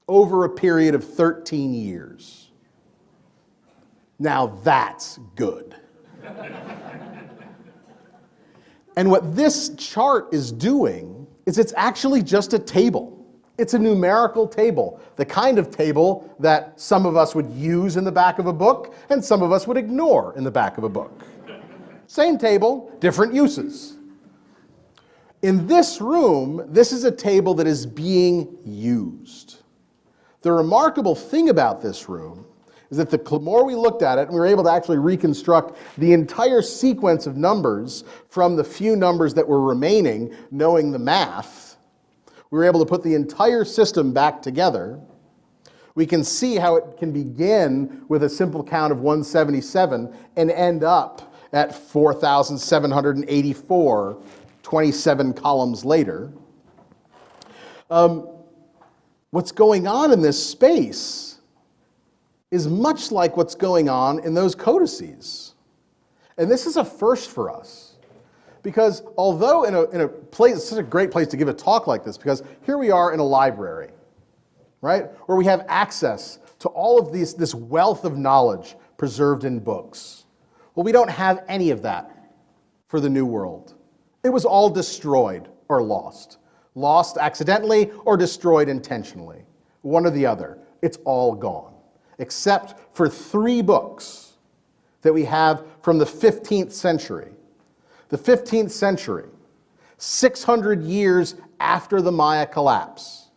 over a period of 13 years. Now that's good. And what this chart is doing is it's actually just a table. It's a numerical table, the kind of table that some of us would use in the back of a book and some of us would ignore in the back of a book. Same table, different uses. In this room, this is a table that is being used. The remarkable thing about this room is that the more we looked at it, and we were able to actually reconstruct the entire sequence of numbers from the few numbers that were remaining, knowing the math, we were able to put the entire system back together. We can see how it can begin with a simple count of 177 and end up at 4,784, 27 columns later. What's going on in this space is much like what's going on in those codices. And this is a first for us. Because although in a place, it's such a great place to give a talk like this, because here we are in a library, right? Where we have access to all of this wealth of knowledge preserved in books. Well, we don't have any of that for the New World. It was all destroyed or lost. Lost accidentally or destroyed intentionally. One or the other. It's all gone. Except for 3 books that we have from the 15th century. The 15th century, 600 years after the Maya collapse,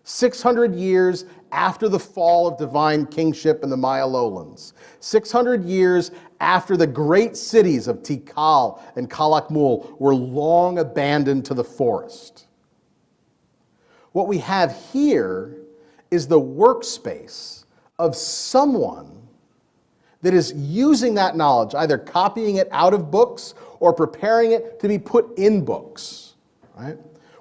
600 years after the fall of divine kingship in the Maya lowlands, 600 years after the great cities of Tikal and Calakmul were long abandoned to the forest. What we have here is the workspace of someone that is using that knowledge, either copying it out of books or preparing it to be put in books. Right?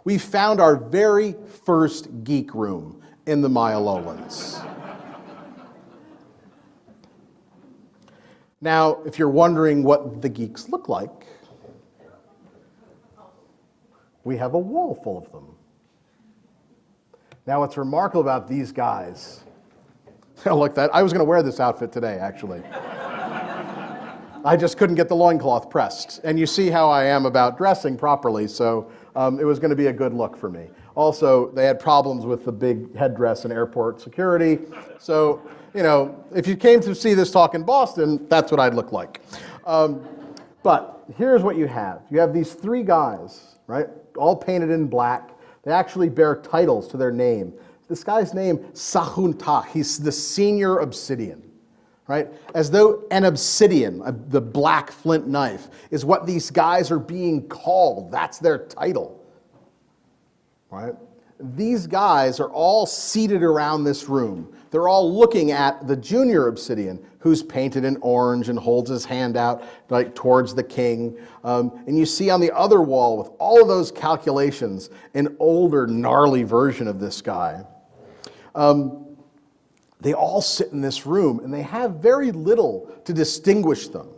We found our very first geek room in the Maya lowlands. Now, if you're wondering what the geeks look like, we have a wall full of them. Now, what's remarkable about these guys, look, I was going to wear this outfit today, actually. I just couldn't get the loincloth pressed. And you see how I am about dressing properly, so it was going to be a good look for me. Also, they had problems with the big headdress and airport security. So, if you came to see this talk in Boston, that's what I'd look like. But here's what you have. You have these three guys, right, all painted in black. They actually bear titles to their name. This guy's name, Xultun, he's the senior obsidian, right? As though an obsidian, the black flint knife, is what these guys are being called. That's their title, right? These guys are all seated around this room. They're all looking at the junior obsidian, who's painted in orange and holds his hand out like towards the king. And you see on the other wall, with all of those calculations, an older, gnarly version of this guy. They all sit in this room, and they have very little to distinguish them,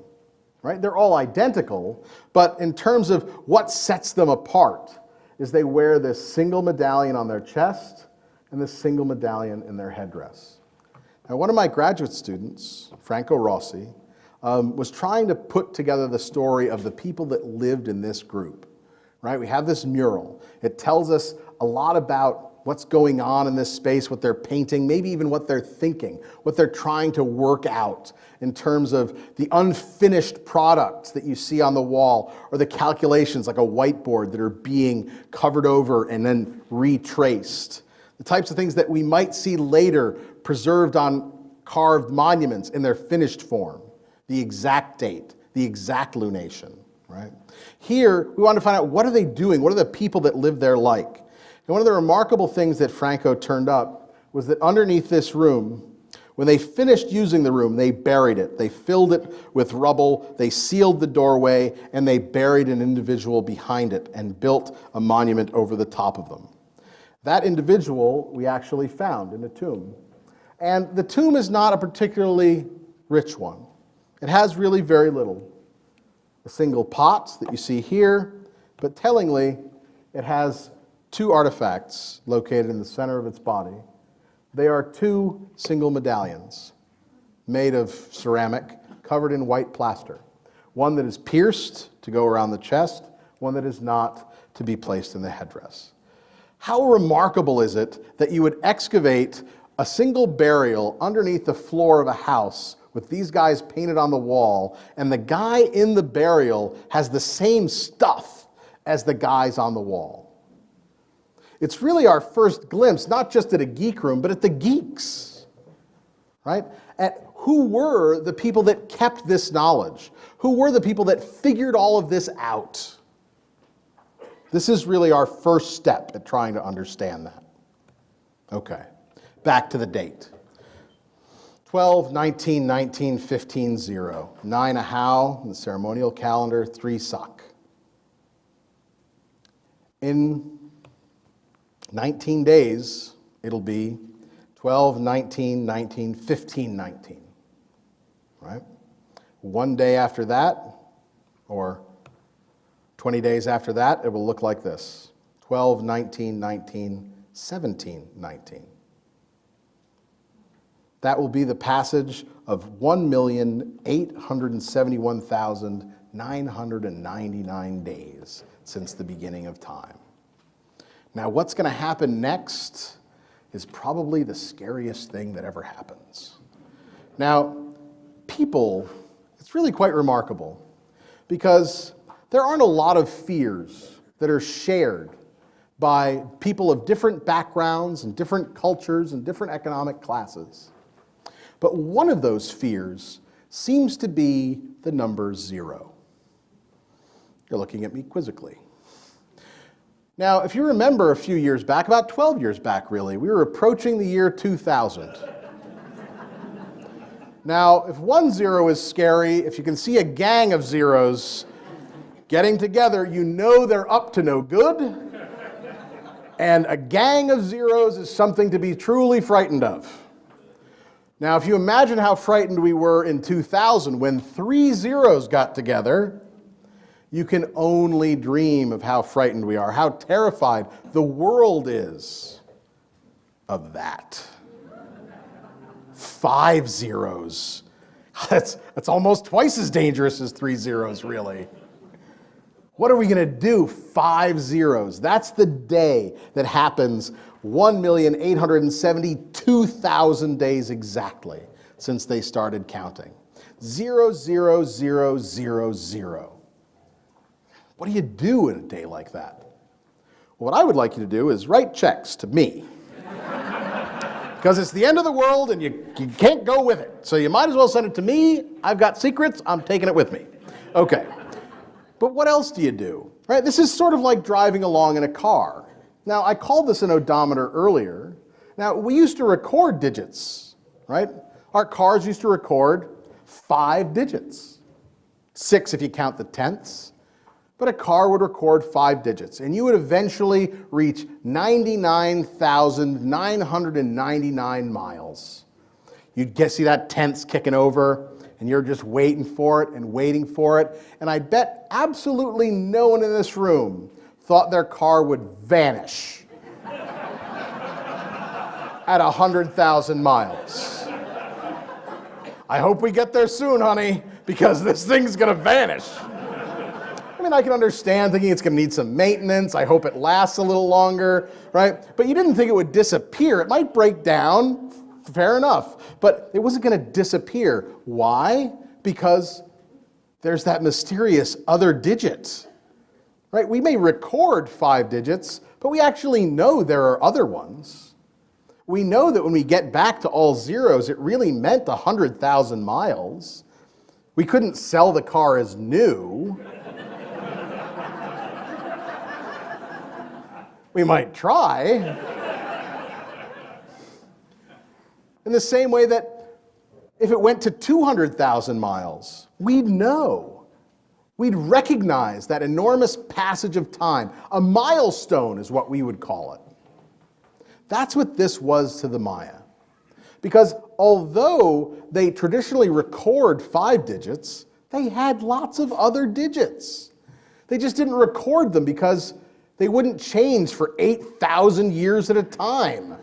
right? They're all identical, but in terms of what sets them apart, is they wear this single medallion on their chest and this single medallion in their headdress. Now, one of my graduate students, Franco Rossi, was trying to put together the story of the people that lived in this group, right? We have this mural. It tells us a lot about what's going on in this space, what they're painting, maybe even what they're thinking, what they're trying to work out in terms of the unfinished products that you see on the wall, or the calculations like a whiteboard that are being covered over and then retraced. The types of things that we might see later preserved on carved monuments in their finished form, the exact date, the exact lunation, right? Here, we want to find out, what are they doing? What are the people that live there like? And one of the remarkable things that Franco turned up was that underneath this room, when they finished using the room, they buried it. They filled it with rubble, they sealed the doorway, and they buried an individual behind it and built a monument over the top of them. That individual we actually found in a tomb. And the tomb is not a particularly rich one. It has really very little. A single pot that you see here, but tellingly, it has two artifacts located in the center of its body. They are two single medallions made of ceramic covered in white plaster. One that is pierced to go around the chest, one that is not, to be placed in the headdress. How remarkable is it that you would excavate a single burial underneath the floor of a house with these guys painted on the wall, and the guy in the burial has the same stuff as the guys on the wall? It's really our first glimpse, not just at a geek room, but at the geeks, right? At who were the people that kept this knowledge? Who were the people that figured all of this out? This is really our first step at trying to understand that. Okay, back to the date. 12, 19, 19, 15, 0. 9 Ahau in the ceremonial calendar, 3 Sak. In 19 days, it'll be 12, 19, 19, 15, 19, right? One day after that, or 20 days after that, it will look like this. 12, 19, 19, 17, 19. That will be the passage of 1,871,999 days since the beginning of time. Now, what's going to happen next is probably the scariest thing that ever happens. Now, people, it's really quite remarkable, because there aren't a lot of fears that are shared by people of different backgrounds and different cultures and different economic classes. But one of those fears seems to be the number 0. You're looking at me quizzically. Now, if you remember a few years back, about 12 years back really, we were approaching the year 2000. Now, if 1 0 is scary, if you can see a gang of zeros getting together, you know they're up to no good. And a gang of zeros is something to be truly frightened of. Now, if you imagine how frightened we were in 2000 when 3 zeros got together, you can only dream of how frightened we are, how terrified the world is of that. 5 zeros. That's almost twice as dangerous as 3 zeros, really. What are we going to do? 5 zeros. That's the day that happens 1,872,000 days exactly since they started counting. 0, 0, 0, 0, 0. What do you do in a day like that? What I would like you to do is write checks to me. Because it's the end of the world and you can't go with it. So you might as well send it to me. I've got secrets. I'm taking it with me. Okay. But what else do you do? Right? This is sort of like driving along in a car. Now, I called this an odometer earlier. Now, we used to record digits, right? Our cars used to record 5 digits. 6 if you count the tenths. But a car would record 5 digits, and you would eventually reach 99,999 miles. You'd see that tenths kicking over, and you're just waiting for it and waiting for it. And I bet absolutely no one in this room thought their car would vanish at 100,000 miles. I hope we get there soon, honey, because this thing's gonna vanish. I mean, I can understand thinking it's going to need some maintenance. I hope it lasts a little longer, right? But you didn't think it would disappear. It might break down, fair enough, but it wasn't going to disappear. Why? Because there's that mysterious other digit, right? We may record 5 digits, but we actually know there are other ones. We know that when we get back to all zeros, it really meant 100,000 miles. We couldn't sell the car as new. We might try. In the same way that if it went to 200,000 miles, we'd know. We'd recognize that enormous passage of time. A milestone is what we would call it. That's what this was to the Maya. Because although they traditionally record 5 digits, they had lots of other digits. They just didn't record them because they wouldn't change for 8,000 years at a time,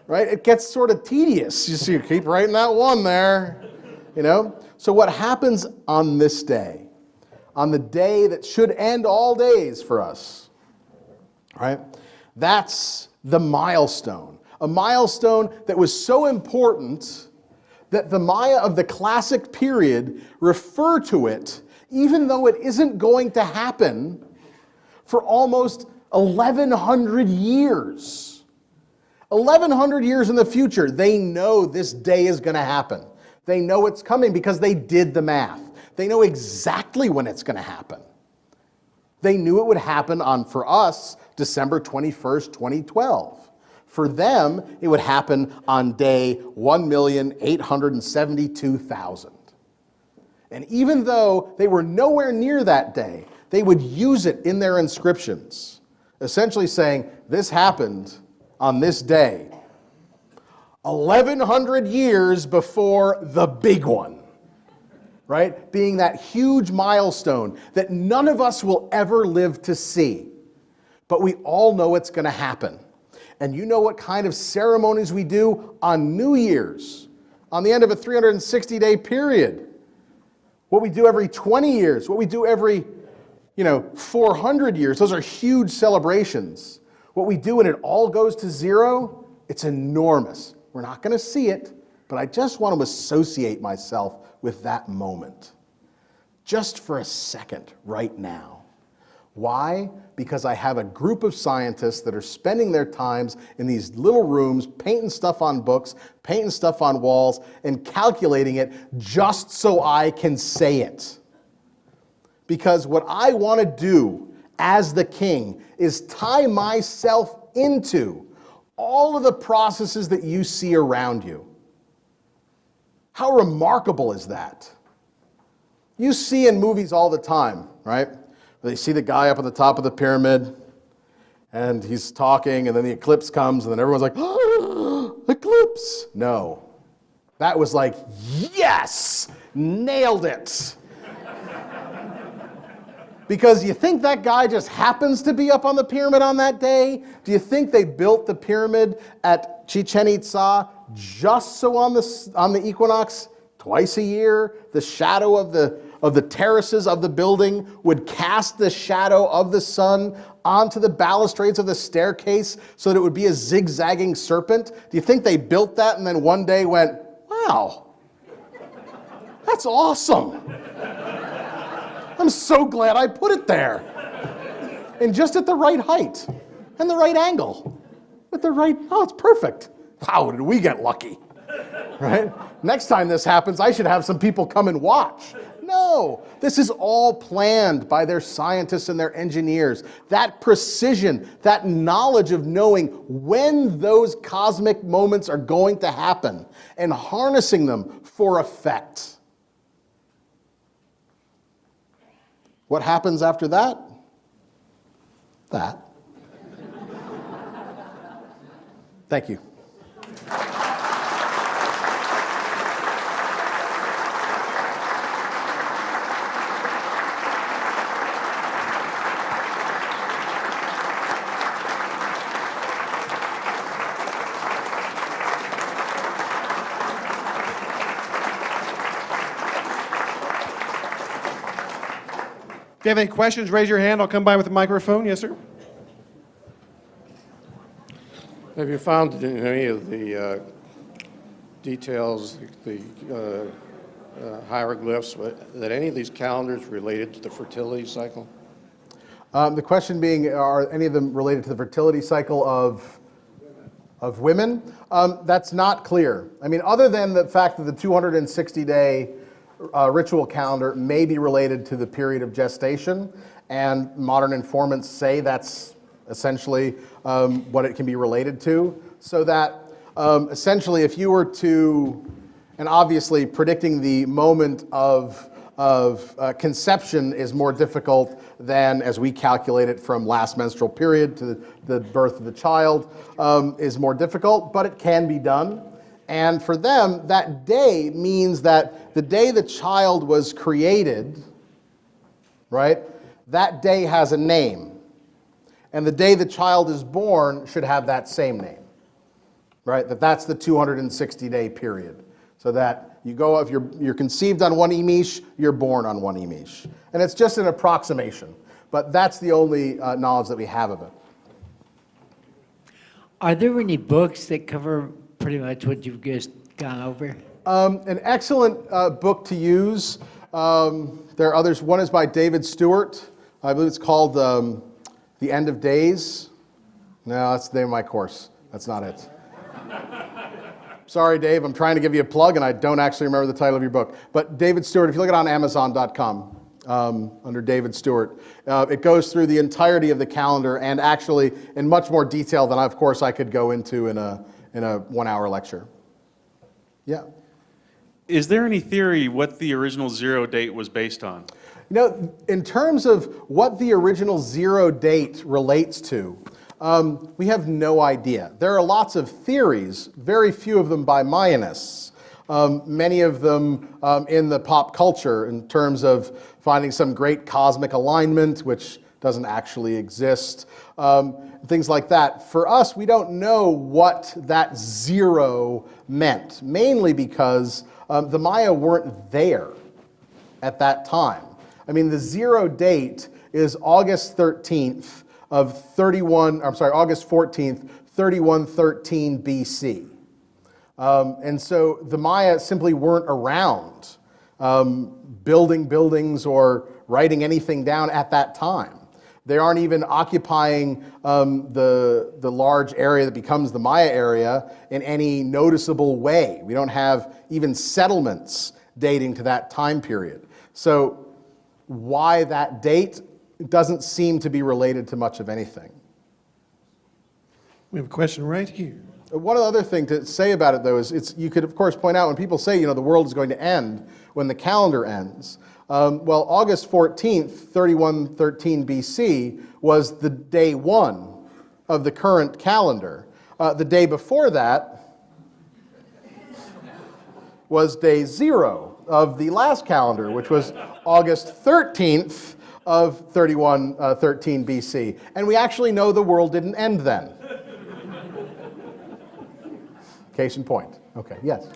right? It gets sort of tedious. You see, you keep writing that 1 there, you know? So what happens on this day, on the day that should end all days for us, right? That's the milestone. A milestone that was so important that the Maya of the classic period refer to it, even though it isn't going to happen for almost 1,100 years. 1,100 years in the future, they know this day is going to happen. They know it's coming because they did the math. They know exactly when it's going to happen. They knew it would happen on, for us, December 21st, 2012. For them, it would happen on day 1,872,000. And even though they were nowhere near that day, they would use it in their inscriptions, essentially saying, this happened on this day, 1,100 years before the big one, right? Being that huge milestone that none of us will ever live to see. But we all know it's going to happen. And you know what kind of ceremonies we do on New Year's, on the end of a 360-day period. What we do every 20 years, what we do every 400 years, those are huge celebrations. What we do when it all goes to 0, it's enormous. We're not going to see it, but I just want to associate myself with that moment. Just for a second, right now. Why? Because I have a group of scientists that are spending their times in these little rooms, painting stuff on books, painting stuff on walls, and calculating it just so I can say it. Because what I want to do as the king is tie myself into all of the processes that you see around you. How remarkable is that? You see in movies all the time, right? They see the guy up at the top of the pyramid, and he's talking, and then the eclipse comes, and then everyone's like, oh, eclipse! No. That was like, yes! Nailed it! Because you think that guy just happens to be up on the pyramid on that day? Do you think they built the pyramid at Chichen Itza just so on the equinox, twice a year, the shadow of the the terraces of the building would cast the shadow of the sun onto the balustrades of the staircase so that it would be a zigzagging serpent? Do you think they built that and then one day went, wow, that's awesome. I'm so glad I put it there. And just at the right height and the right angle. With the right, oh, it's perfect. How did we get lucky? Right? Next time this happens, I should have some people come and watch. No, this is all planned by their scientists and their engineers. That precision, that knowledge of knowing when those cosmic moments are going to happen and harnessing them for effect. What happens after that? That. Thank you. If you have any questions, raise your hand. I'll come by with a microphone. Yes, sir. Have you found in any of the details, the hieroglyphs, that any of these calendars related to the fertility cycle? The question being, are any of them related to the fertility cycle of women? That's not clear. I mean, other than the fact that the 260-day ritual calendar may be related to the period of gestation, and modern informants say that's essentially what it can be related to. So that essentially if you were to, and obviously predicting the moment of conception is more difficult than, as we calculate it, from last menstrual period to the birth of the child is more difficult, but it can be done. And for them, that day means that the day the child was created, right, that day has a name. And the day the child is born should have that same name, right? That's the 260-day period. So that you go, if you're conceived on one Emish, you're born on one Emish. And it's just an approximation, but that's the only knowledge that we have of it. Are there any books that cover pretty much what you've just gone over? An excellent book to use. There are others. One is by David Stewart. I believe it's called The End of Days. No, that's the name of my course. That's not it. Sorry, Dave, I'm trying to give you a plug, and I don't actually remember the title of your book. But David Stewart, if you look it on Amazon.com, under David Stewart, it goes through the entirety of the calendar, and actually in much more detail than, of course, I could go into in a 1-hour lecture. Yeah. Is there any theory what the original zero date was based on? You know, in terms of what the original zero date relates to, we have no idea. There are lots of theories, very few of them by Mayanists, many of them in the pop culture in terms of finding some great cosmic alignment, which doesn't actually exist, things like that. For us, we don't know what that zero meant, mainly because the Maya weren't there at that time. I mean, the zero date is August 13th of August 14th, 3113 BC. And so the Maya simply weren't around building buildings or writing anything down at that time. They aren't even occupying the large area that becomes the Maya area in any noticeable way. We don't have even settlements dating to that time period. So why that date doesn't seem to be related to much of anything. We have a question right here. One other thing to say about it, though, is you could, of course, point out when people say, the world is going to end when the calendar ends. Well, August 14th, 3113 BC was the day one of the current calendar. The day before that was day zero of the last calendar, which was August 13th of 3113 BC. And we actually know the world didn't end then. Case in point. Okay, yes.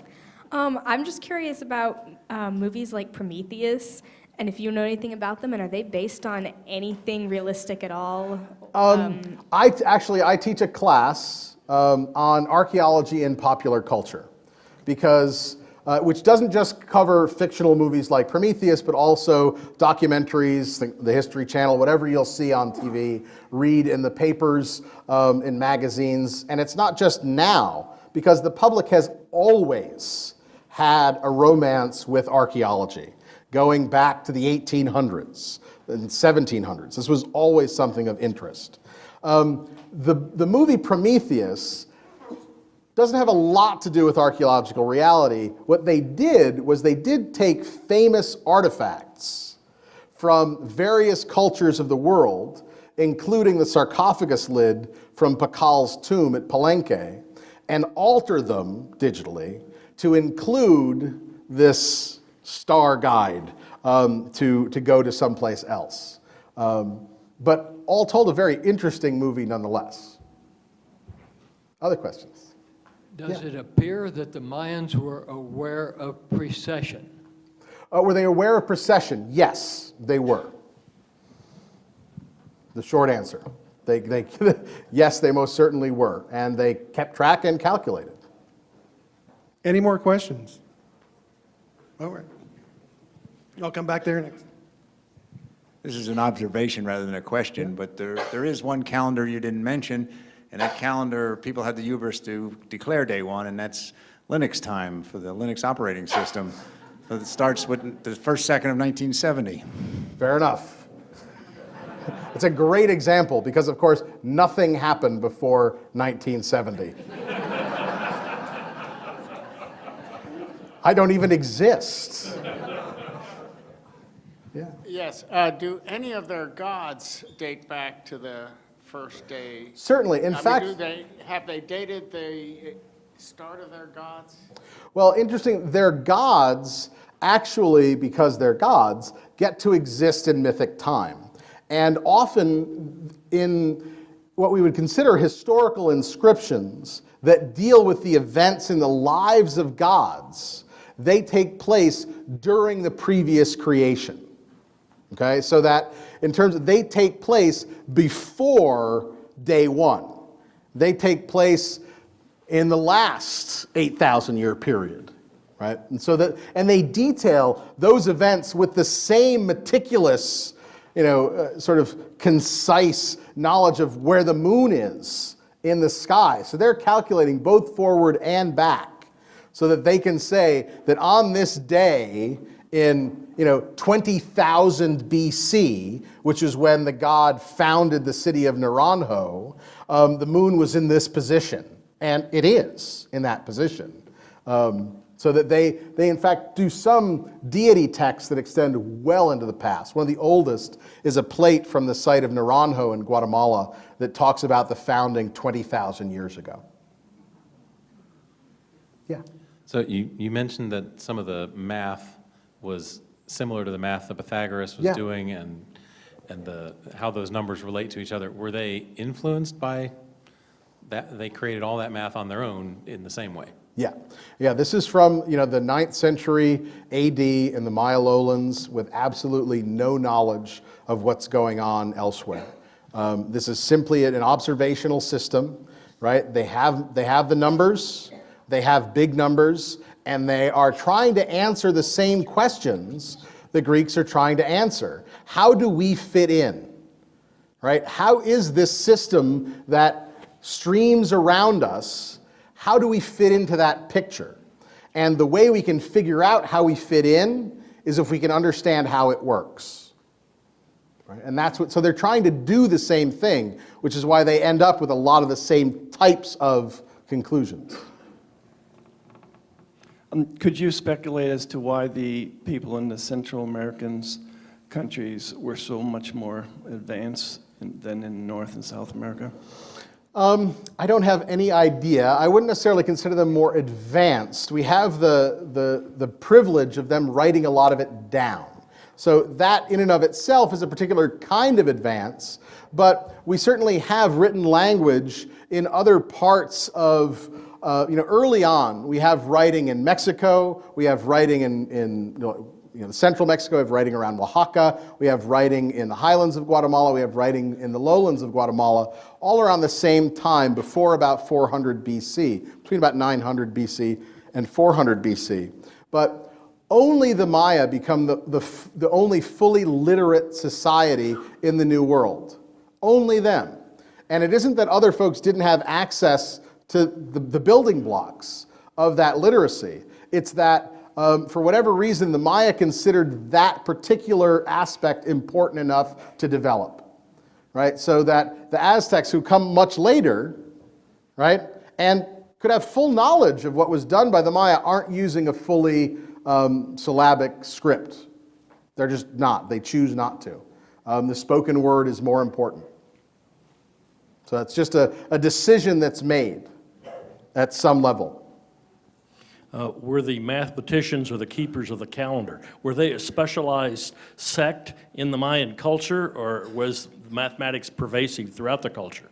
I'm just curious about movies like Prometheus And if you know anything about them, and are they based on anything realistic at all? I teach a class on archaeology and popular culture, because which doesn't just cover fictional movies like Prometheus, but also documentaries, the History Channel, whatever you'll see on TV, read in the papers, in magazines. And it's not just now, because the public has always had a romance with archaeology, going back to the 1800s and 1700s. This was always something of interest. The movie Prometheus doesn't have a lot to do with archaeological reality. What they did was they did take famous artifacts from various cultures of the world, including the sarcophagus lid from Pakal's tomb at Palenque, and alter them digitally to include this star guide to go to someplace else. But all told, a very interesting movie nonetheless. Other questions? Does it appear that the Mayans were aware of precession? Were they aware of precession? Yes, they were. The short answer. Yes, they most certainly were. And they kept track and calculated. Any more questions? All right. I'll come back there next. This is an observation rather than a question, but there is one calendar you didn't mention, and that calendar, people had the hubris to declare day one, and that's Linux time for the Linux operating system. So it starts with the first second of 1970. Fair enough. It's a great example because, of course, nothing happened before 1970. I don't even exist. Yeah. Yes. Do any of their gods date back to the first day? Certainly. In fact, have they dated the start of their gods? well, interesting, their gods actually, because they're gods, get to exist in mythic time. And often in what we would consider historical inscriptions that deal with the events in the lives of gods, they take place during the previous creation. Okay, so that in terms of, they take place before day one. They take place in the last 8,000 year period, right? And so that, and they detail those events with the same meticulous, sort of concise knowledge of where the moon is in the sky. So they're calculating both forward and back so that they can say that on this day in 20,000 BC, which is when the god founded the city of Naranjo, the moon was in this position, and it is in that position. So that they in fact do some deity texts that extend well into the past. One of the oldest is a plate from the site of Naranjo in Guatemala that talks about the founding 20,000 years ago. Yeah. So you mentioned that some of the math was similar to the math that Pythagoras was doing, and how those numbers relate to each other. Were they influenced by that? They created all that math on their own in the same way? Yeah. This is from the 9th century AD in the Maya lowlands, with absolutely no knowledge of what's going on elsewhere. This is simply an observational system, right? They have the numbers, they have big numbers, and they are trying to answer the same questions the Greeks are trying to answer. How do we fit in, right? How is this system that streams around us, how do we fit into that picture? And the way we can figure out how we fit in is if we can understand how it works. Right? And that's so they're trying to do the same thing, which is why they end up with a lot of the same types of conclusions. Could you speculate as to why the people in the Central American countries were so much more advanced than in North and South America? I don't have any idea. I wouldn't necessarily consider them more advanced. We have the privilege of them writing a lot of it down. So that in and of itself is a particular kind of advance, but we certainly have written language in other parts of early on, we have writing in Mexico, we have writing in the central Mexico, we have writing around Oaxaca, we have writing in the highlands of Guatemala, we have writing in the lowlands of Guatemala, all around the same time before about 400 BC, between about 900 BC and 400 BC. But only the Maya become the only fully literate society in the New World. Only them. And it isn't that other folks didn't have access to the building blocks of that literacy. It's that for whatever reason, the Maya considered that particular aspect important enough to develop, right? So that the Aztecs, who come much later, right, and could have full knowledge of what was done by the Maya, aren't using a fully syllabic script. They're just not. They choose not to. The spoken word is more important. So it's just a decision that's made at some level. Were the mathematicians or the keepers of the calendar, were they a specialized sect in the Mayan culture, or was mathematics pervasive throughout the culture?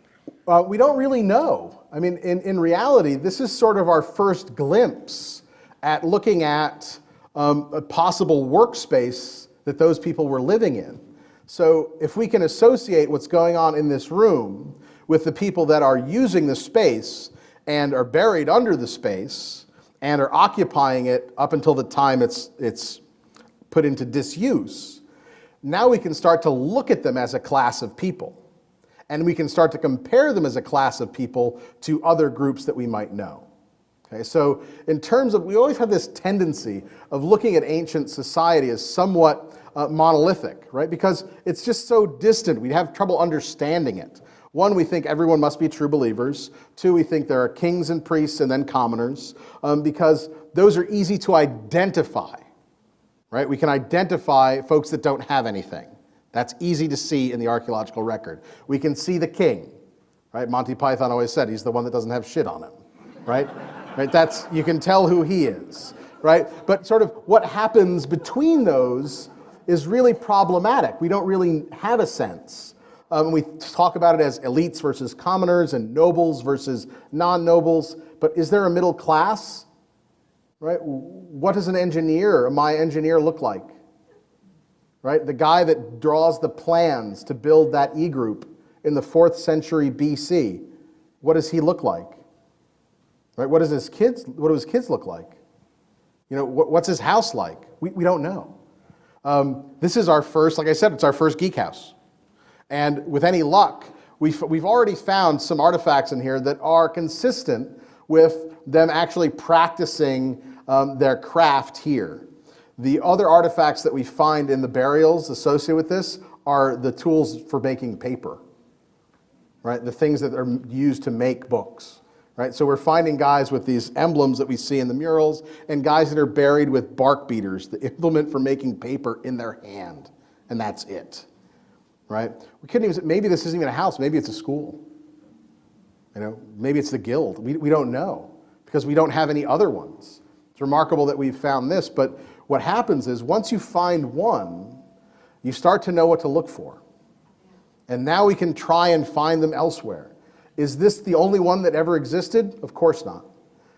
We don't really know. I mean, in reality, this is sort of our first glimpse at looking at a possible workspace that those people were living in. So if we can associate what's going on in this room with the people that are using the space and are buried under the space, and are occupying it up until the time it's put into disuse, now we can start to look at them as a class of people. And we can start to compare them as a class of people to other groups that we might know. Okay, so in terms of, we always have this tendency of looking at ancient society as somewhat monolithic, right? Because it's just so distant, we have trouble understanding it. One, we think everyone must be true believers. Two, we think there are kings and priests and then commoners, because those are easy to identify, right? We can identify folks that don't have anything. That's easy to see in the archaeological record. We can see the king, right? Monty Python always said he's the one that doesn't have shit on him, right? Right? That's, you can tell who he is, right? But sort of what happens between those is really problematic. We don't really have a sense. We talk about it as elites versus commoners and nobles versus non-nobles, but is there a middle class? Right? What does an engineer, a Maya engineer, look like? Right? The guy that draws the plans to build that E-group in the 4th century BC, what does he look like? Right? What do his kids look like? You know, what's his house like? We don't know. This is our first, like I said, it's our first geek house. And with any luck, we've already found some artifacts in here that are consistent with them actually practicing their craft here. The other artifacts that we find in the burials associated with this are the tools for making paper, right? The things that are used to make books, right? So we're finding guys with these emblems that we see in the murals and guys that are buried with bark beaters, the implement for making paper, in their hand, and that's it. Right? We couldn't even, maybe this isn't even a house, maybe it's a school. You know, maybe it's the guild. We don't know because we don't have any other ones. It's remarkable that we've found this, but what happens is once you find one, you start to know what to look for. And now we can try and find them elsewhere. Is this the only one that ever existed? Of course not.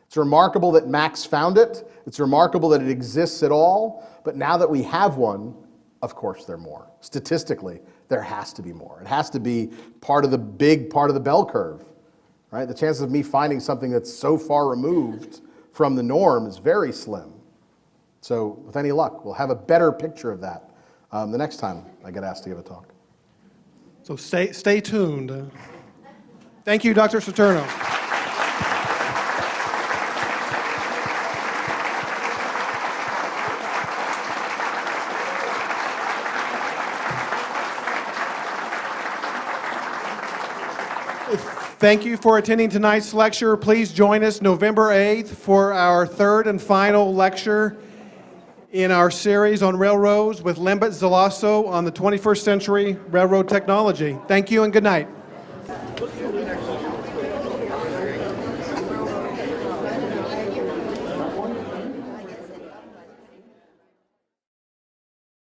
It's remarkable that Max found it. It's remarkable that it exists at all. But now that we have one, of course there are more. Statistically, there has to be more. It has to be part of the big part of the bell curve, right? The chances of me finding something that's so far removed from the norm is very slim. So with any luck, we'll have a better picture of that the next time I get asked to give a talk. So stay tuned. Thank you, Dr. Saturno. Thank you for attending tonight's lecture. Please join us November 8th for our third and final lecture in our series on railroads with Lembit Zalasso on the 21st century railroad technology. Thank you and good night.